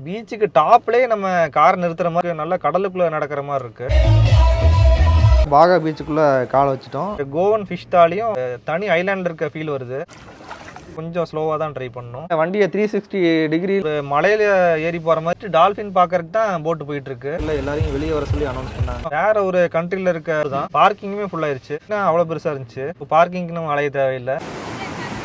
பீச்சுக்கு டாப்லேயே நம்ம கார் நிறுத்துற மாதிரி நல்லா கடலுக்குள்ளே நடக்கிற மாதிரி இருக்கு. பாகா பீச்சுக்குள்ளே காலை வச்சுட்டோம். கோவன் ஃபிஷ் தாலியும் தனி ஐலாண்டில் இருக்க ஃபீல் வருது. கொஞ்சம் ஸ்லோவாக தான் ட்ரை பண்ணணும். வண்டியை 360 டிகிரி மலையில ஏறி போகிற மாதிரி டால்ஃபின் பார்க்கறதுக்கு தான் போட்டு போயிட்டு இருக்கு. இல்லை எல்லாரையும் வெளியே வர சொல்லி அனௌன்ஸ் பண்ணாங்க. வேற ஒரு கண்ட்ரியில் இருக்க தான் பார்க்கிங்குமே ஃபுல்லாயிருச்சு. அவ்வளோ பெருசாக இருந்துச்சு. இப்போ பார்க்கிங்க்கு நம்ம அலைய தேவையில்லை.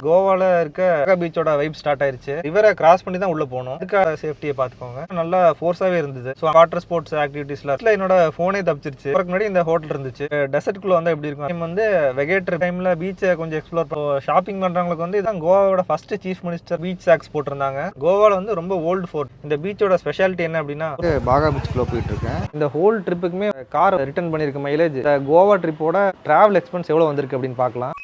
கோவால இருக்க பீச்சோட வைப் ஸ்டார்ட் ஆயிருச்சு. ரிவரை கிராஸ் பண்ணி தான் உள்ள போகணும். அதுக்காக சேஃப்டியை பார்த்துக்கோங்க. நல்லா ஃபோர்ஸாவே இருந்தது. ஸோ வாட்டர் ஸ்போர்ட்ஸ் ஆக்டிவிட்டீஸ்ல என்னோட போனே தப்பிச்சிருச்சு. அதுக்கு முன்னாடி இந்த ஹோட்டல் இருந்துச்சு. டெசர்ட்குள்ள வந்து எப்படி இருக்கும் வந்து வெகேட்டர் டைம்ல பீச்சை கொஞ்சம் எக்ஸ்ப்ளோர் ஷாப்பிங் பண்றவங்களுக்கு வந்து இதான் கோவாவோட first chief minister beach shacks போட்டிருந்தாங்க. கோவால வந்து ரொம்ப ஓல்டு ஃபோர்ட். இந்த பீச்சோட ஸ்பெஷாலிட்டி என்ன அப்படின்னா பாகா பீச்சுக்குள்ள போயிட்டு இருக்கேன். இந்த ஹோல் ட்ரிப்புக்குமே கார் ரிட்டர்ன் பண்ணிருக்க மைலேஜ் கோவா ட்ரிப்போட டிராவல் எக்ஸ்பென்ஸ் எவ்வளவு வந்திருக்கு அப்படின்னு பார்க்கலாம்.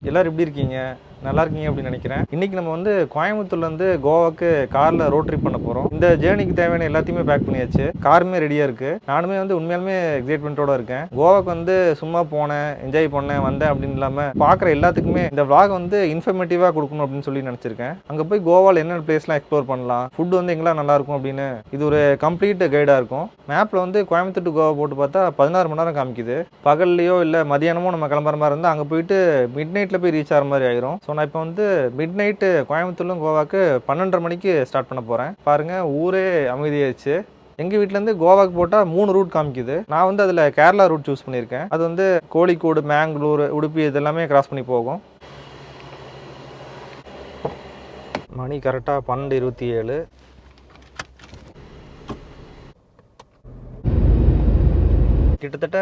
எல்லாரும் எப்படி இருக்கீங்க? நல்லா இருக்கீங்க அப்படின்னு நினைக்கிறேன். இன்னைக்கு நம்ம வந்து கோயம்புத்தூர்லேருந்து கோவாக்கு காரில் ரோட் ட்ரிப் பண்ண போகிறோம். இந்த ஜேர்னிக்கு தேவையான எல்லாத்தையுமே பேக் பண்ணியாச்சு. காருமே ரெடியாக இருக்குது. நானுமே வந்து உண்மையாலுமே எக்ஸைட்மெண்ட்டோட இருக்கேன். கோவாக்கு வந்து சும்மா போனேன், என்ஜாய் பண்ணேன், வந்தேன் அப்படின்னு இல்லாமல் பார்க்குற எல்லாத்துக்குமே இந்த vlog வந்து இன்ஃபர்மேட்டிவாக கொடுக்கணும் அப்படின்னு சொல்லி நினச்சிருக்கேன். அங்கே போய் கோவாவில் என்னென்ன பிளேஸ்லாம் எக்ஸ்ப்ளோர் பண்ணலாம், ஃபுட் வந்து எங்கெல்லாம் நல்லாயிருக்கும் அப்படின்னு இது ஒரு கம்ப்ளீட் கைடாக இருக்கும். மேப்பில் வந்து கோயம்புத்தூர் டு கோவா போட்டு பார்த்தா 16 மணி நேரம் காமிக்குது. பகல்லையோ இல்லை மதியானமோ நம்ம கிளம்புற மாதிரி இருந்தால் அங்கே போயிட்டு மிட் நைட்டில் போய் ரீச் ஆகிற மாதிரி ஆயிரும். ஸோ நான் இப்போ வந்து மிட் நைட்டு கோயம்புத்தூர்லும் கோவாக்கு 12:30 மணிக்கு ஸ்டார்ட் பண்ண போகிறேன். பாருங்கள், ஊரே அமைதியாச்சு. எங்கள் வீட்டிலேருந்து கோவாக்கு போட்டால் 3 ரூட் காமிக்குது. நான் வந்து அதில் கேரளா ரூட் சூஸ் பண்ணியிருக்கேன். அது வந்து கோழிக்கோடு, மேங்களூர், உடுப்பி இதெல்லாமே கிராஸ் பண்ணி போகும். மணி கரெக்டாக 12:27. கிட்டத்தட்ட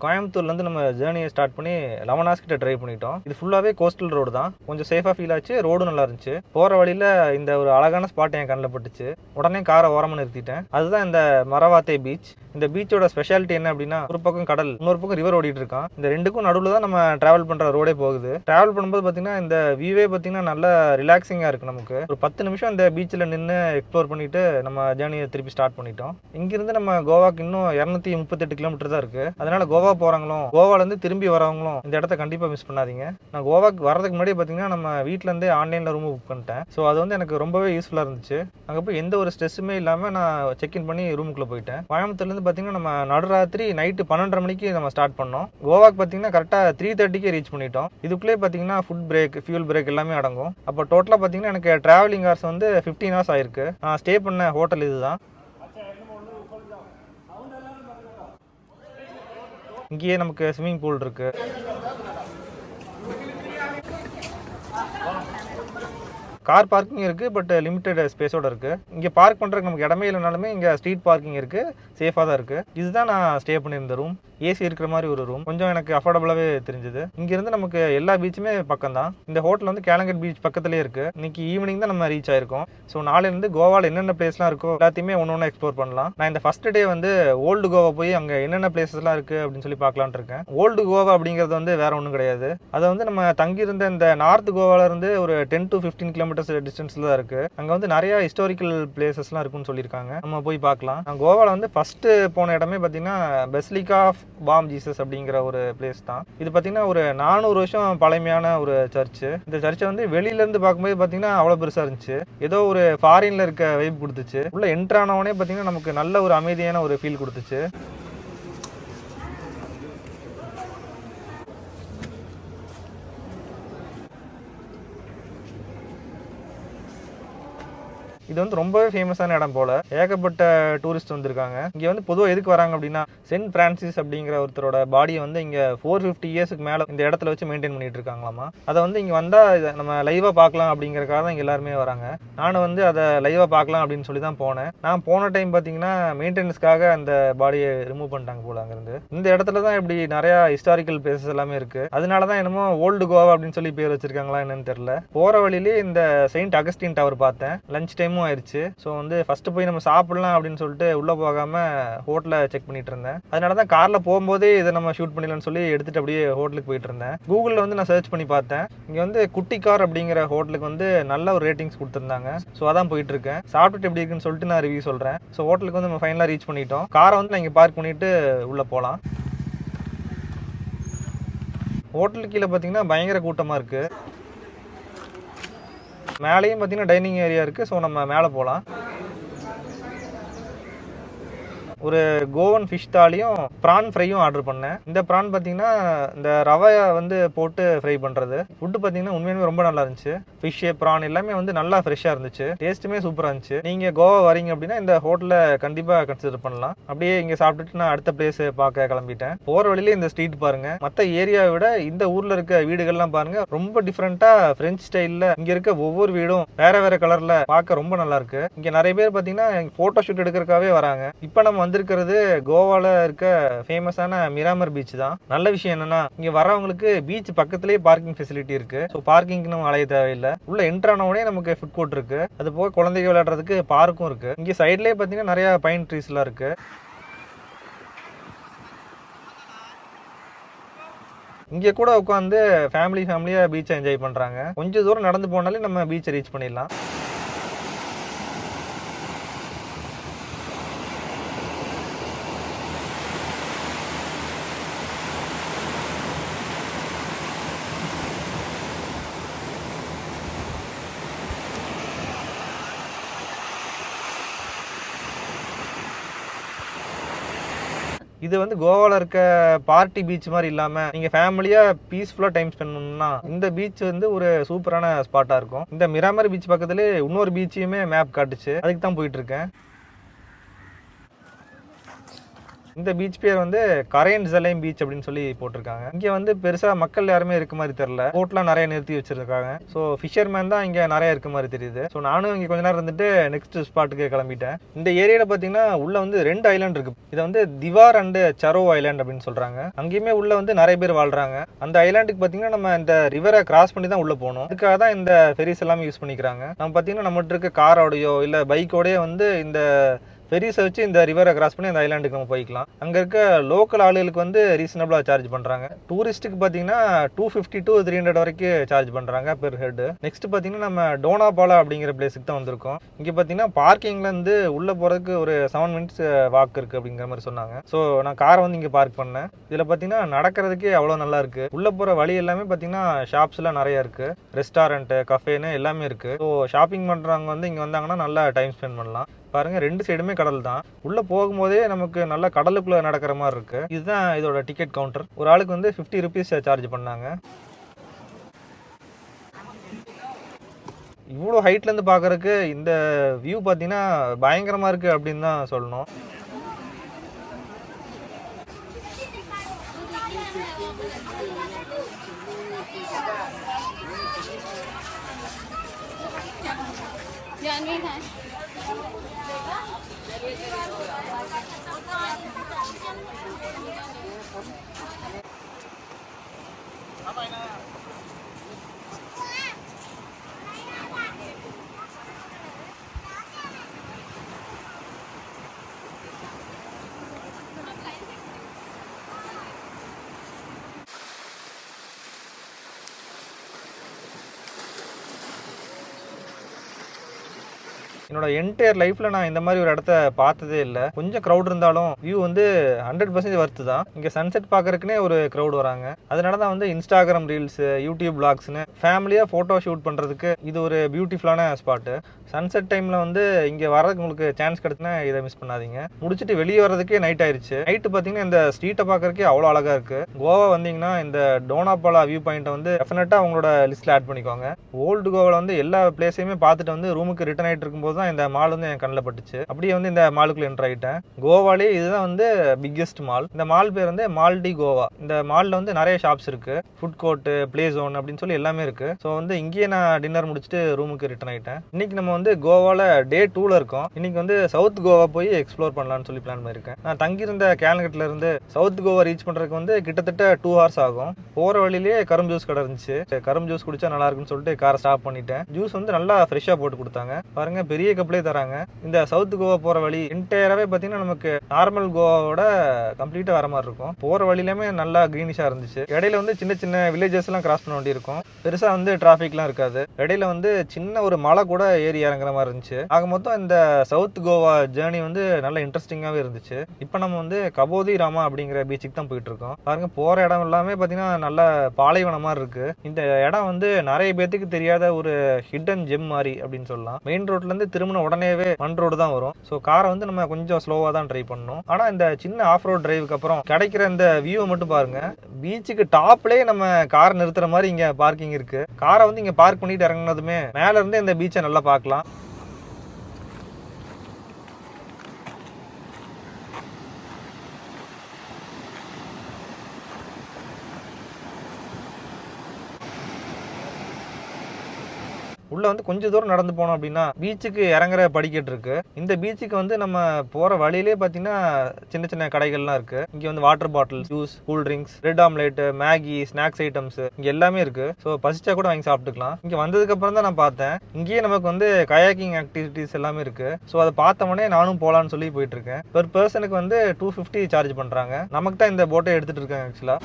கோயம்புத்தூர்லேருந்து நம்ம ஜேர்னியை ஸ்டார்ட் பண்ணி 11 hours கிட்ட ட்ரைவ் பண்ணிட்டோம். இது ஃபுல்லாகவே கோஸ்டல் ரோடு தான். கொஞ்சம் சேஃபாக ஃபீல் ஆச்சு. ரோடும் நல்லா இருந்துச்சு. போகிற வழியில் இந்த ஒரு அழகான ஸ்பாட் என் கண்ணில் பட்டுச்சு. உடனே காரை ஓரமாக நிறுத்திட்டேன். அதுதான் இந்த மரவாத்தை பீச். இந்த பீச்சோட ஸ்பெஷாலிட்டி என்ன அப்படின்னா, ஒரு பக்கம் கடல், இன்னொரு பக்கம் ரிவர் ஓடிட்டு இருக்கான். இந்த ரெண்டுக்கும் நடுவில் தான் நம்ம டிராவல் பண்ணுற ரோடே போகுது. டிராவல் பண்ணும்போது பார்த்தீங்கன்னா இந்த வியூவே பார்த்தீங்கன்னா நல்லா ரிலாக்ஸிங்காக இருக்குது. நமக்கு ஒரு 10 நிமிஷம் இந்த பீச்சில் நின்று எக்ஸ்ப்ளோர் பண்ணிட்டு நம்ம ஜேர்னியை திருப்பி ஸ்டார்ட் பண்ணிட்டோம். இங்கிருந்து நம்ம கோவாக்கு இன்னும் 238 கிலோமீட்டர் தான் இருக்கு. அதனால கோவா போறவங்களும் கோவால இருந்து திரும்பி வரவங்களும் இந்த இடத்த கண்டிப்பா மிஸ் பண்ணாதீங்க. நான் கோவாக்கு வரதுக்கு முன்னாடி பாத்தீங்கன்னா நம்ம வீட்ல இருந்தே ஆன்லைன்ல ரூம் புக் பண்ணிட்டேன். ஸோ அது வந்து எனக்கு ரொம்பவே யூஸ்ஃபுல்லா இருந்துச்சு. அங்க போய் எந்த ஒரு ஸ்ட்ரெஸ்ஸுமே இல்லாம நான் செக்இன் பண்ணி ரூமுக்குள்ள போயிட்டேன். கோயம்புத்தூர்ல இருந்து பாத்தீங்கன்னா நம்ம நடுராத்திரி நைட்டு 12:30 மணிக்கு நம்ம ஸ்டார்ட் பண்ணோம். கோவாக்கு பாத்தீங்கன்னா கரெக்டா 3:30க்கு ரீச் பண்ணிட்டோம். இதுக்குள்ளே பாத்தீங்கன்னா ஃபுட் பிரேக், ஃபியூல் பிரேக் எல்லாமே அடங்கும். அப்போ டோட்டலா பாத்தீங்கன்னா எனக்கு டிராவலிங் ஹவர்ஸ் வந்து 15 hours ஆயிருக்கு. நான் ஸ்டே பண்ண ஹோட்டல் இதுதான். இங்கேயே நமக்கு ஸ்விம்மிங் பூல் இருக்கு. கார் பார்க்கிங் இருக்குது, பட் லிமிட்டட் ஸ்பேஸோட இருக்குது. இங்கே பார்க் பண்ணுறதுக்கு நமக்கு இடமே இல்லைனாலுமே இங்கே ஸ்ட்ரீட் பார்க்கிங் இருக்குது. சேஃபாக தான் இருக்குது. இதுதான் நான் ஸ்டே பண்ணியிருந்த ரூம். ஏசி இருக்கிற மாதிரி ஒரு ரூம். கொஞ்சம் எனக்கு அஃபோர்டபுளாகவே தெரிஞ்சுது. இங்கேருந்து நமக்கு எல்லா பீச்சுமே பக்கம் தான். இந்த ஹோட்டல் வந்து கேலங்கட் பீச் பக்கத்துலேயே இருக்குது. இன்னைக்கு ஈவினிங் தான் நம்ம ரீச் ஆயிருக்கோம். ஸோ நாளையிலேருந்து கோவாவில் என்னென்ன பிளேஸ்லாம் இருக்கோ எல்லாத்தையுமே ஒன்று எக்ஸ்ப்ளோர் பண்ணலாம். நான் இந்த ஃபர்ஸ்ட் டே வந்து ஓல்டு கோவா போய் அங்கே என்னென்ன பிளேசஸ்லாம் இருக்குது அப்படின்னு சொல்லி பார்க்கலான்ட்டு இருக்கேன். ஓல்டு கோவா அப்படிங்கிறது வந்து வேற ஒன்றும் கிடையாது. அதை வந்து நம்ம தங்கியிருந்த இந்த நார்த் கோவாலேருந்து ஒரு 10 to 15 கிலோமீட்டர்ஸ் டிஸ்டன்ஸ்ல தான் இருக்கு. அங்க வந்து நிறைய ஹிஸ்டாரிக்கல் பிளேசஸ்லாம் இருக்குன்னு சொல்லியிருக்காங்க. நம்ம போய் பார்க்கலாம். நான் கோவால வந்து ஃபர்ஸ்ட் போன இடமே பார்த்தீங்கன்னா பெசிலிகா ஆஃப் பாம் ஜீசஸ் அப்படிங்கிற ஒரு பிளேஸ் தான். இது பார்த்தீங்கன்னா ஒரு 400 வருஷம் பழமையான ஒரு சர்ச். இந்த சர்ச்சை வந்து வெளியில இருந்து பார்க்கும்போது பார்த்தீங்கன்னா அவ்வளோ பெருசா இருந்துச்சு. ஏதோ ஒரு ஃபாரின்ல இருக்க வைப் கொடுத்துச்சு. உள்ள என்ட்ரு ஆனவனே பார்த்தீங்கன்னா நமக்கு நல்ல ஒரு அமைதியான ஒரு ஃபீல் கொடுத்துச்சு. இது வந்து ரொம்பவே ஃபேமஸான இடம் போல. ஏகப்பட்ட டூரிஸ்ட் வந்திருக்காங்க. இங்க வந்து பொதுவாக எதுக்கு வராங்க அப்படின்னா, சென்ட் பிரான்சிஸ் அப்படிங்கிற ஒருத்தரோட பாடியை வந்து இங்க 450 இயர்ஸ்க்கு மேல இந்த இடத்துல வச்சு மெயின்டைன் பண்ணிட்டு இருக்காங்களாமா. அதை வந்து இங்க வந்தா நம்ம லைவா பார்க்கலாம் அப்படிங்கறக்காக தான் இங்க எல்லாருமே வராங்க. நானும் வந்து அதை லைவா பார்க்கலாம் அப்படின்னு சொல்லி தான் போனேன். நான் போன டைம் பாத்தீங்கன்னா மெயின்டெனன்ஸ்க்காக அந்த பாடியை ரிமூவ் பண்ணிட்டாங்க போல. அங்கிருந்து இந்த இடத்துல தான் இப்படி நிறைய ஹிஸ்டாரிக்கல் பிளேசஸ் எல்லாமே இருக்கு. அதனாலதான் என்னமோ ஓல்டு கோவா அப்படின்னு சொல்லி பேர் வச்சிருக்காங்களா என்னன்னு தெரியல. போற வழியிலேயே இந்த செயின்ட் அகஸ்டின் டவர் பார்த்தேன். லஞ்ச் டைம் ஆயிருச்சு. ஸோ வந்து ஃபர்ஸ்ட் போய் நம்ம சாப்பிடலாம் அப்படின்னு சொல்லிட்டு உள்ள போகாம ஹோட்டலை செக் பண்ணிட்டு இருந்தேன். அதனால தான் கார்ல போகும்போதே இதை நம்ம ஷூட் பண்ணிடலாம்னு சொல்லி எடுத்துட்டு அப்படியே ஹோட்டலுக்கு போயிட்டு இருந்தேன். கூகுளில் வந்து நான் சர்ச் பண்ணி பார்த்தேன். இங்க வந்து குட்டி கார் அப்படிங்கிற ஹோட்டலுக்கு வந்து நல்ல ஒரு ரேட்டிங்ஸ் கொடுத்துருந்தாங்க. ஸோ அதான் போயிட்டு இருக்கேன். சாப்பிட்டுட்டு எப்படி இருக்குன்னு சொல்லிட்டு நான் ரிவ்யூ சொல்றேன். ஸோ ஹோட்டலுக்கு வந்து நம்ம ஃபைனலாக ரீச் பண்ணிட்டோம். காரை வந்து நான் இங்கே பார்க் பண்ணிட்டு உள்ள போகலாம். ஹோட்டலுக்கு கீழே பார்த்தீங்கன்னா பயங்கர கூட்டமாக இருக்கு. மேலேயும் பார்த்தீங்கன்னா டைனிங் ஏரியா இருக்குது. ஸோ நம்ம மேலே போகலாம். ஒரு கோவன் ஃபிஷ் தாலியும் ப்ரான் ஃப்ரையும் ஆர்டர் பண்ணேன். இந்த ப்ரான் பார்த்தீங்கன்னா இந்த ரவையை வந்து போட்டு ஃப்ரை பண்ணுறது. ஃபுட்டு பார்த்தீங்கன்னா உண்மையுமே ரொம்ப நல்லா இருந்துச்சு. ஃபிஷ்ஷு ப்ரான் எல்லாமே வந்து நல்லா ஃப்ரெஷ்ஷாக இருந்துச்சு. டேஸ்ட்டுமே சூப்பராக இருந்துச்சு. நீங்கள் கோவா வரீங்க அப்படின்னா இந்த ஹோட்டலில் கண்டிப்பாக கன்சிடர் பண்ணலாம். அப்படியே இங்கே சாப்பிட்டுட்டு நான் அடுத்த பிளேஸ் பார்க்க கிளம்பிட்டேன். போகிற வழியிலே இந்த ஸ்ட்ரீட் பாருங்க. மற்ற ஏரியாவை விட இந்த ஊரில் இருக்க வீடுகள்லாம் பாருங்க ரொம்ப டிஃப்ரெண்ட்டாக ஃப்ரெஞ்ச் ஸ்டைலில். இங்கே இருக்க ஒவ்வொரு வீடும் வேற வேற கலரில் பார்க்க ரொம்ப நல்லா இருக்கு. இங்கே நிறைய பேர் பார்த்தீங்கன்னா ஃபோட்டோ ஷூட் எடுக்கிறதுக்காகவே வராங்க. இப்போ நம்ம வந்திருக்கிறது கோவால இருக்க ஃபேமஸான மிராமர் பீச் தான். நல்ல விஷயம் என்னன்னா இங்க வரவங்களுக்கு பீச் பக்கத்திலேயே பார்க்கிங் ஃபெசிலிட்டி இருக்கு. ஸோ பார்க்கிங்க்கு நம்ம அலைய தேவையில்லை. உள்ள என்ட்ரு ஆன உடனே நமக்கு ஃபுட் கோர்ட் இருக்கு. அது போக குழந்தைங்க விளையாடுறதுக்கு பார்க்கும் இருக்கு. இங்க சைட்லயே பாத்தீங்கன்னா நிறைய பைன் ட்ரீஸ் எல்லாம் இருக்கு. இங்க கூட உட்காந்து ஃபேமிலியா பீச்சை என்ஜாய் பண்றாங்க. கொஞ்சம் தூரம் நடந்து போனாலே நம்ம பீச்சை ரீச் பண்ணிடலாம். இது வந்து கோவால இருக்க பார்ட்டி பீச் மாதிரி இல்லாம நீங்க ஃபேமிலியா பீஸ்ஃபுல்லா டைம் ஸ்பெண்ட் பண்ணணும்னா இந்த பீச் வந்து ஒரு சூப்பரான ஸ்பாட்டா இருக்கும். இந்த மிராமர் பீச் பக்கத்துல இன்னொரு பீச்சையுமே மேப் காட்டுச்சு. அதுக்கு தான் போயிட்டு இருக்கேன். இந்த பீச் பேர் வந்து கரையன் ஜலைம் பீச் அப்படின்னு சொல்லி போட்டிருக்காங்க. இங்க வந்து பெருசா மக்கள் யாருமே இருக்க மாதிரி தெரியல. போட்லாம் நிறைய நிறுத்தி வச்சிருக்காங்க. ஸோ ஃபிஷர்மேன் தான் இங்க நிறைய இருக்க மாதிரி தெரியுது. ஸோ நானும் இங்க கொஞ்ச நேரம் இருந்துட்டு நெக்ஸ்ட் ஸ்பாட்டுக்கு கிளம்பிட்டேன். இந்த ஏரியால பாத்தீங்கன்னா உள்ள வந்து 2 ஐலாண்ட் இருக்கு. இதை வந்து திவார் அண்ட் சரோ ஐலாண்ட் அப்படின்னு சொல்றாங்க. அங்கேயுமே உள்ள வந்து நிறைய பேர் வாழ்றாங்க. அந்த ஐலாண்டுக்கு பாத்தீங்கன்னா நம்ம இந்த ரிவரை கிராஸ் பண்ணி தான் உள்ள போகணும். அதுக்காக தான் இந்த ஃபெரிஸ் எல்லாமே யூஸ் பண்ணிக்கிறாங்க. நம்ம பாத்தீங்கன்னா நம்மகிட்ட இருக்க காரோடையோ இல்ல பைக்கோடய வந்து இந்த ஃபெரிஸை வச்சு இந்த ரிவரை கிராஸ் பண்ணி அந்த ஐலாண்டுக்கு நம்ம போய்க்கலாம். அங்கே இருக்க லோக்கல் ஆளுகளுக்கு வந்து ரீசனபிளாக சார்ஜ் பண்ணுறாங்க. டூரிஸ்ட்டுக்கு பார்த்தீங்கன்னா 250 to 300 வரைக்கும் சார்ஜ் பண்ணுறாங்க பெர் ஹெட். நெக்ஸ்ட் பார்த்தீங்கன்னா நம்ம டோனாபாலா அப்படிங்கிற பிளேஸுக்கு தான் வந்திருக்கோம். இங்கே பார்த்தீங்கன்னா பார்க்கிங்லேருந்து உள்ளே போகிறதுக்கு ஒரு 7 minutes வாக் இருக்குது அப்படிங்கிற மாதிரி சொன்னாங்க. ஸோ நான் காரை வந்து இங்கே பார்க் பண்ணேன். இதில் பார்த்தீங்கன்னா நடக்கிறதுக்கே அவ்வளோ நல்லா இருக்குது. உள்ளே போகிற வழி எல்லாமே பார்த்தீங்கன்னா ஷாப்ஸ்லாம் நிறைய இருக்குது. ரெஸ்டாரண்ட்டு கஃபேன்னு எல்லாமே இருக்குது. ஸோ ஷாப்பிங் பண்ணுறவங்க வந்து இங்கே வந்தாங்கன்னா நல்லா டைம் ஸ்பெண்ட் பண்ணலாம். பாருங்க 2 சைடுமே கடல் தான். உள்ள போகும்போதே நமக்கு நல்லா கடலுக்குள்ள நடக்கிற மாதிரி இருக்கு. இதுதான் இதோட டிக்கெட் கவுண்டர். ஒரு ஆளுக்கு வந்து 50 rupees சார்ஜ் பண்ணாங்க. இவ்வளோ ஹைட்ல இருந்து பாக்குறதுக்கு இந்த வியூ பாத்தீங்கன்னா பயங்கரமா இருக்கு அப்படின்னு தான் சொல்லணும். என்னோட என்டையர் லைஃப்ல நான் இந்த மாதிரி ஒரு இடத்த பார்த்ததே இல்லை. கொஞ்சம் க்ரௌட் இருந்தாலும் வியூ வந்து 100% வர்த்து தான். இங்கே சன்செட் பார்க்கறதுக்குனே ஒரு க்ரௌட் வராங்க. அதனால தான் வந்து இன்ஸ்டாகிராம் ரீல்ஸ், யூடியூப் பிளாக்ஸ்னு ஃபேமிலியாக ஃபோட்டோ ஷூட் பண்ணுறதுக்கு இது ஒரு பியூட்டிஃபுல்லான ஸ்பாட்டு. சன்செட் டைமில் வந்து இங்கே வர்றதுக்கு உங்களுக்கு சான்ஸ் கிடைச்சுன்னா இதை மிஸ் பண்ணாதீங்க. முடிச்சுட்டு வெளியே வர்றதுக்கே நைட் ஆயிடுச்சு. நைட்டு பார்த்தீங்கன்னா இந்த ஸ்ட்ரீட்டை பார்க்கறதுக்கே அவ்வளோ அழகாக இருக்குது. கோவா வந்தீங்கன்னா இந்த டோனாபாலா வியூ பாயிண்ட்டை வந்து டெஃபினட்டாக அவங்களோட லிஸ்ட்டில் ஆட் பண்ணிக்கோங்க. ஓல்டு கோவாவில் வந்து எல்லா பிளேஸையுமே பார்த்துட்டு வந்து ரூமுக்கு ரிட்டர்ன் ஆகிட்டு இருக்கும்போது தான் இந்த மால் வந்து என் கண்ணில் பட்டுச்சு. அப்படியே வந்து இந்த மாலுக்குள்ள என்டர் ஆகிட்டேன். கோவாலே இதுதான் வந்து பிக்கெஸ்ட் மால். இந்த மால் பேர் வந்து மால்டி கோவா. இந்த மாலில் வந்து நிறைய ஷாப்ஸ் இருக்கு. ஃபுட் கோர்ட்டு, பிளே ஜோன் அப்படின்னு சொல்லி எல்லாமே இருக்கு. ஸோ வந்து இங்கேயே நான் டின்னர் முடிச்சுட்டு ரூமுக்கு ரிட்டர்ன் ஆகிட்டேன். இன்னைக்கு நம்ம வந்து கோவால டே 2ல இருக்கோம். இன்னைக்கு வந்து சவுத் கோவா போய் எக்ஸ்ப்ளோர் பண்ணலாம்னு சொல்லி பிளான் பண்ணியிருக்கேன். நான் தங்கியிருந்த கேல்கட்ல இருந்து சவுத் கோவா ரீச் பண்றதுக்கு வந்து கிட்டத்தட்ட 2 hours ஆகும். போற வழியிலேயே கரும் ஜூஸ் கடை இருந்துச்சு. கரும் ஜூஸ் குடிச்சா நல்லா இருக்குன்னு சொல்லிட்டு காரை ஸ்டாப் பண்ணிட்டேன். ஜூஸ் வந்து நல்லா ஃப்ரெஷ்ஷா போட்டு கொடுத்தாங்க. பாருங்க பெரிய பெரிய கப்பலே தராங்க. இந்த சவுத் கோவா போற வழி என்டையராகவே பார்த்தீங்கன்னா நமக்கு நார்மல் கோவாவோட கம்ப்ளீட்டாக வர மாதிரி இருக்கும். போகிற வழியிலுமே நல்லா க்ரீனிஷாக இருந்துச்சு. இடையில வந்து சின்ன சின்ன வில்லேஜஸ் எல்லாம் கிராஸ் பண்ண வேண்டி இருக்கும். பெருசாக வந்து டிராஃபிக்லாம் இருக்காது. இடையில வந்து சின்ன ஒரு மலை கூட ஏறி இறங்குற மாதிரி இருந்துச்சு. ஆக மொத்தம் இந்த சவுத் கோவா ஜேர்னி வந்து நல்ல இன்ட்ரெஸ்டிங்காகவே இருந்துச்சு. இப்போ நம்ம வந்து கபோதி ராமா அப்படிங்கிற பீச்சுக்கு தான் போயிட்டு இருக்கோம். பாருங்க, போகிற இடம் எல்லாமே பார்த்தீங்கன்னா நல்ல பாலைவனம் மாதிரி இருக்கு. இந்த இடம் வந்து நிறைய பேத்துக்கு தெரியாத ஒரு ஹிடன் ஜெம் மாதிரி அப்படின்னு சொல்லலாம். மெயின் ரோட்ல இருந்து திரும்பின உடனேவே மண் ரோடு தான் வரும். ஸோ காரை வந்து நம்ம கொஞ்சம் ஸ்லோவாக தான் ட்ரை பண்ணணும். ஆனால் இந்த சின்ன ஆஃப் ரோட் டிரைவுக்கு அப்புறம் கிடைக்கிற இந்த வியூவை மட்டும் பாருங்க. பீச்சுக்கு டாப்லேயே நம்ம கார் நிறுத்துற மாதிரி இங்க பார்க்கிங் இருக்கு. காரை வந்து இங்க பார்க் பண்ணிட்டு இறங்குனதுமே மேல இருந்து இந்த பீச்சை நல்லா பார்க்கலாம். உள்ள வந்து கொஞ்சம் தூரம் நடந்து போனோம் அப்படின்னா பீச்சுக்கு இறங்குற படிக்கட்டு இருக்கு. இந்த பீச்சுக்கு வந்து நம்ம போற வழியிலே பாத்தீங்கன்னா சின்ன சின்ன கடைகள்லாம் இருக்கு. இங்க வந்து water bottle, juice, cool drinks, bread omelette, Maggi, snacks items இங்க எல்லாமே இருக்கு. ஸோ பசிச்சா கூட வாங்கி சாப்பிட்டுக்கலாம். இங்க வந்ததுக்கு அப்புறம் தான் நான் பார்த்தேன், இங்கேயே நமக்கு வந்து கயாக்கிங் ஆக்டிவிட்டிஸ் எல்லாமே இருக்கு. ஸோ அதை பார்த்த உடனே நானும் போலான்னு சொல்லி போயிட்டு இருக்கேன். பெர் பர்சனுக்கு வந்து 250 சார்ஜ் பண்றாங்க. நமக்கு தான் இந்த போட்டை எடுத்துட்டு இருக்காங்க ஆக்சுவலா.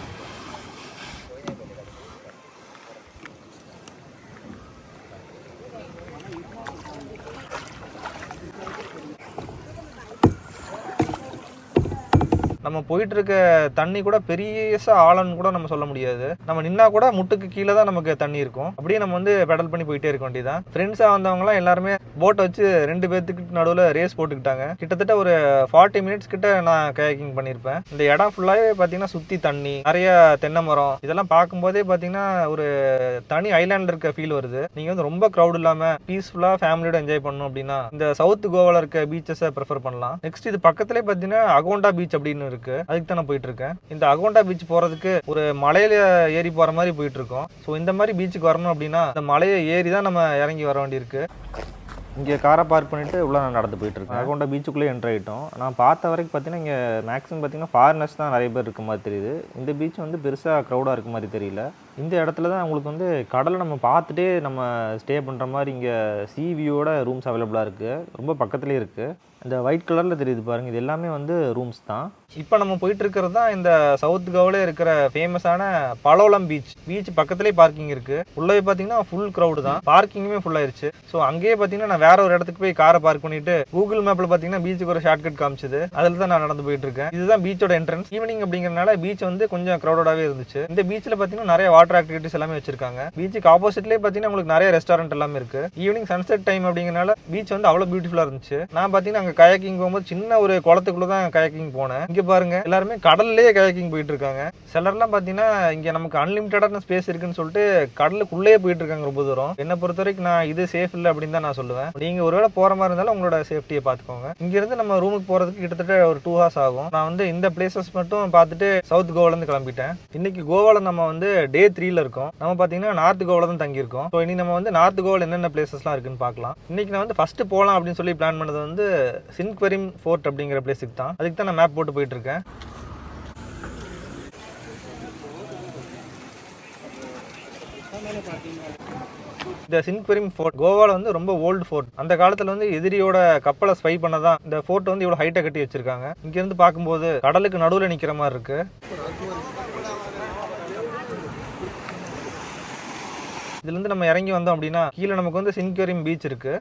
நம்ம போயிட்டு இருக்க தண்ணி கூட பெரியசா ஆழம்னு கூட நம்ம சொல்ல முடியாது. நம்ம நின்னா கூட முட்டுக்கு கீழே தான் நமக்கு தண்ணி இருக்கும். அப்படியே நம்ம வந்து பெடல் பண்ணி போயிட்டே இருக்க வேண்டியதான். ஃப்ரெண்ட்ஸா வந்தவங்கலாம் எல்லாருமே போட்டை வச்சு 2 பேத்துக்கு நடுவில் ரேஸ் போட்டுக்கிட்டாங்க. கிட்டத்தட்ட ஒரு 40 மினிட்ஸ் கிட்ட நான் கயாக்கிங் பண்ணியிருப்பேன். இந்த இடம் ஃபுல்லாவே பார்த்தீங்கன்னா சுத்தி தண்ணி, நிறைய தென்னை மரம், இதெல்லாம் பார்க்கும்போதே பார்த்தீங்கன்னா ஒரு தனி ஐலாண்ட் இருக்க ஃபீல் வருது. நீங்க வந்து ரொம்ப க்ரௌட் இல்லாம பீஸ்ஃபுல்லா ஃபேமிலியோட என்ஜாய் பண்ணணும் அப்படின்னா இந்த சவுத் கோவால இருக்க பீச்சஸை ப்ரிஃபர் பண்ணலாம். நெக்ஸ்ட் இது பக்கத்திலே பார்த்தீங்கன்னா அகோண்டா பீச் அப்படின்னு இருக்கு. அதுக்கு தான் நான் போயிட்டு இருக்கேன். இந்த அகோண்டா பீச் போறதுக்கு ஒரு மலையில ஏறி போற மாதிரி போயிட்டு இருக்கோம். ஸோ இந்த மாதிரி பீச்சுக்கு வரணும் அப்படின்னா இந்த மலையை ஏறி தான் நம்ம இறங்கி வர வேண்டியிருக்கு. இங்கே காரை பார்க் பண்ணிட்டு உள்ள நான் நடந்து போயிட்டு இருக்கேன். அகோண்டா பீச்சுக்குள்ளே என்ட்ரு ஆகிட்டோம். நான் பார்த்த வரைக்கும் பார்த்தீங்கன்னா இங்கே மேக்ஸிமம் பார்த்தீங்கன்னா ஃபாரினர்ஸ் தான் நிறைய பேர் இருக்க மாதிரி தெரியுது. இந்த பீச் வந்து பெருசாக க்ரௌடாக இருக்க மாதிரி தெரியல. இந்த இடத்துல தான் உங்களுக்கு வந்து கடலை நம்ம பார்த்துட்டே நம்ம ஸ்டே பண்ணுற மாதிரி இங்கே சி வியூவோட ரூம்ஸ் அவைலபிளாக இருக்குது. ரொம்ப பக்கத்துலேயே இருக்குது. இந்த ஒயிட் கலரில் தெரியுது பாருங்க, இது எல்லாமே வந்து ரூம்ஸ் தான். இப்போ நம்ம போயிட்டு இருக்கிறது தான் இந்த சவுத் கோவால இருக்கிற ஃபேமஸான பலோலம் பீச். பீச் பக்கத்துலேயே பார்க்கிங் இருக்கு. உள்ளே பார்த்தீங்கன்னா ஃபுல் க்ரௌடு தான். பார்க்கிங்குமே ஃபுல் ஆயிருச்சு. ஸோ அங்கேயே பார்த்தீங்கன்னா நான் வேற ஒரு இடத்துக்கு போய் காரை பார்க் பண்ணிட்டு கூகுள் மேப்ல பார்த்தீங்கன்னா பீச்சுக்கு ஒரு ஷார்ட்கட் காமிச்சது. அதில் தான் நான் நடந்து போயிட்டு இருக்கேன். இதுதான் பீச்சோட என்ட்ரன்ஸ். ஈவினிங் அப்படிங்கிறனால பீச் வந்து கொஞ்சம் க்ரௌடாகவே இருந்துச்சு. இந்த பீச்சில் பார்த்தீங்கன்னா நிறைய வாட்டர் ஆக்டிவிட்டிஸ் எல்லாமே வச்சிருக்காங்க. பீச்சுக்கு ஆப்போசிட்லேயே பார்த்தீங்கன்னா உங்களுக்கு நிறைய ரெஸ்டாரண்ட் எல்லாமே இருக்கு. ஈவினிங் சன்செட் டைம் அப்படிங்கிறனால பீச் வந்து அவ்வளோ பியூட்டிஃபுல்லாக இருந்துச்சு. நான் பார்த்தீங்கன்னா அங்கே கயாக்கிங் போகும்போது சின்ன ஒரு குளத்துக்குள்ள தான் கயாக்கிங் போனேன். இங்க பாருங்க, எல்லாருமே கடல்லேயே கயாக்கிங் போயிட்டு இருக்காங்க. சிலர்லாம் பாத்தீங்கன்னா இங்க நமக்கு அன்லிமிட்டடான ஸ்பேஸ் இருக்குன்னு சொல்லிட்டு கடலுக்குள்ளேயே போயிட்டு இருக்காங்க ரொம்ப தூரம். என்ன பொறுத்த வரைக்கும் நான் இது சேஃப் இல்லை அப்படின்னு தான் நான் சொல்லுவேன். நீங்க ஒருவேளை போற மாதிரி இருந்தாலும் உங்களோட சேஃப்டியை பார்த்துக்கோங்க. இங்க இருந்து நம்ம ரூமுக்கு போறதுக்கு கிட்டத்தட்ட ஒரு 2 hours ஆகும். நான் வந்து இந்த பிளேசஸ் மட்டும் பார்த்துட்டு சவுத் கோவால இருந்து கிளம்பிட்டேன். இன்னைக்கு கோவால நம்ம வந்து டே 3ல இருக்கோம். நம்ம பாத்தீங்கன்னா நார்த் கோவால தான் தங்கி இருக்கோம். ஸோ இனி நம்ம வந்து நார்த் கோவால என்னென்ன பிளேசஸ்லாம் இருக்குன்னு பார்க்கலாம். இன்னைக்கு நான் வந்து ஃபர்ஸ்ட் போகலாம் அப்படின்னு சொல்லி பிளான் பண்ணது வந்து சின்க்வெரிம் ஃபோர்ட் அப்படிங்கிற பிளேஸுக்கு தான். அதுக்கு தான் நான் மேப் போட்டு போயிட்டு இருக்கேன். இந்த சின்க்வெரிம் ஃபோர்ட் கோவால வந்து ரொம்ப ஓல்டு ஃபோர்ட். அந்த காலத்துல வந்து எதிரியோட கப்பலை ஸ்பை பண்ணதான் இந்த ஃபோர்ட் வந்து இவ்வளவு ஹைட்டா கட்டி வச்சிருக்காங்க. இங்க இருந்து பார்க்கும்போது கடலுக்கு நடுவுல நிக்கிற மாதிரி இருக்கு. இதுல இருந்து நம்ம இறங்கி வந்தோம் அப்படின்னா கீழே நமக்கு வந்து சின்க்வெரிம் பீச் இருக்கு.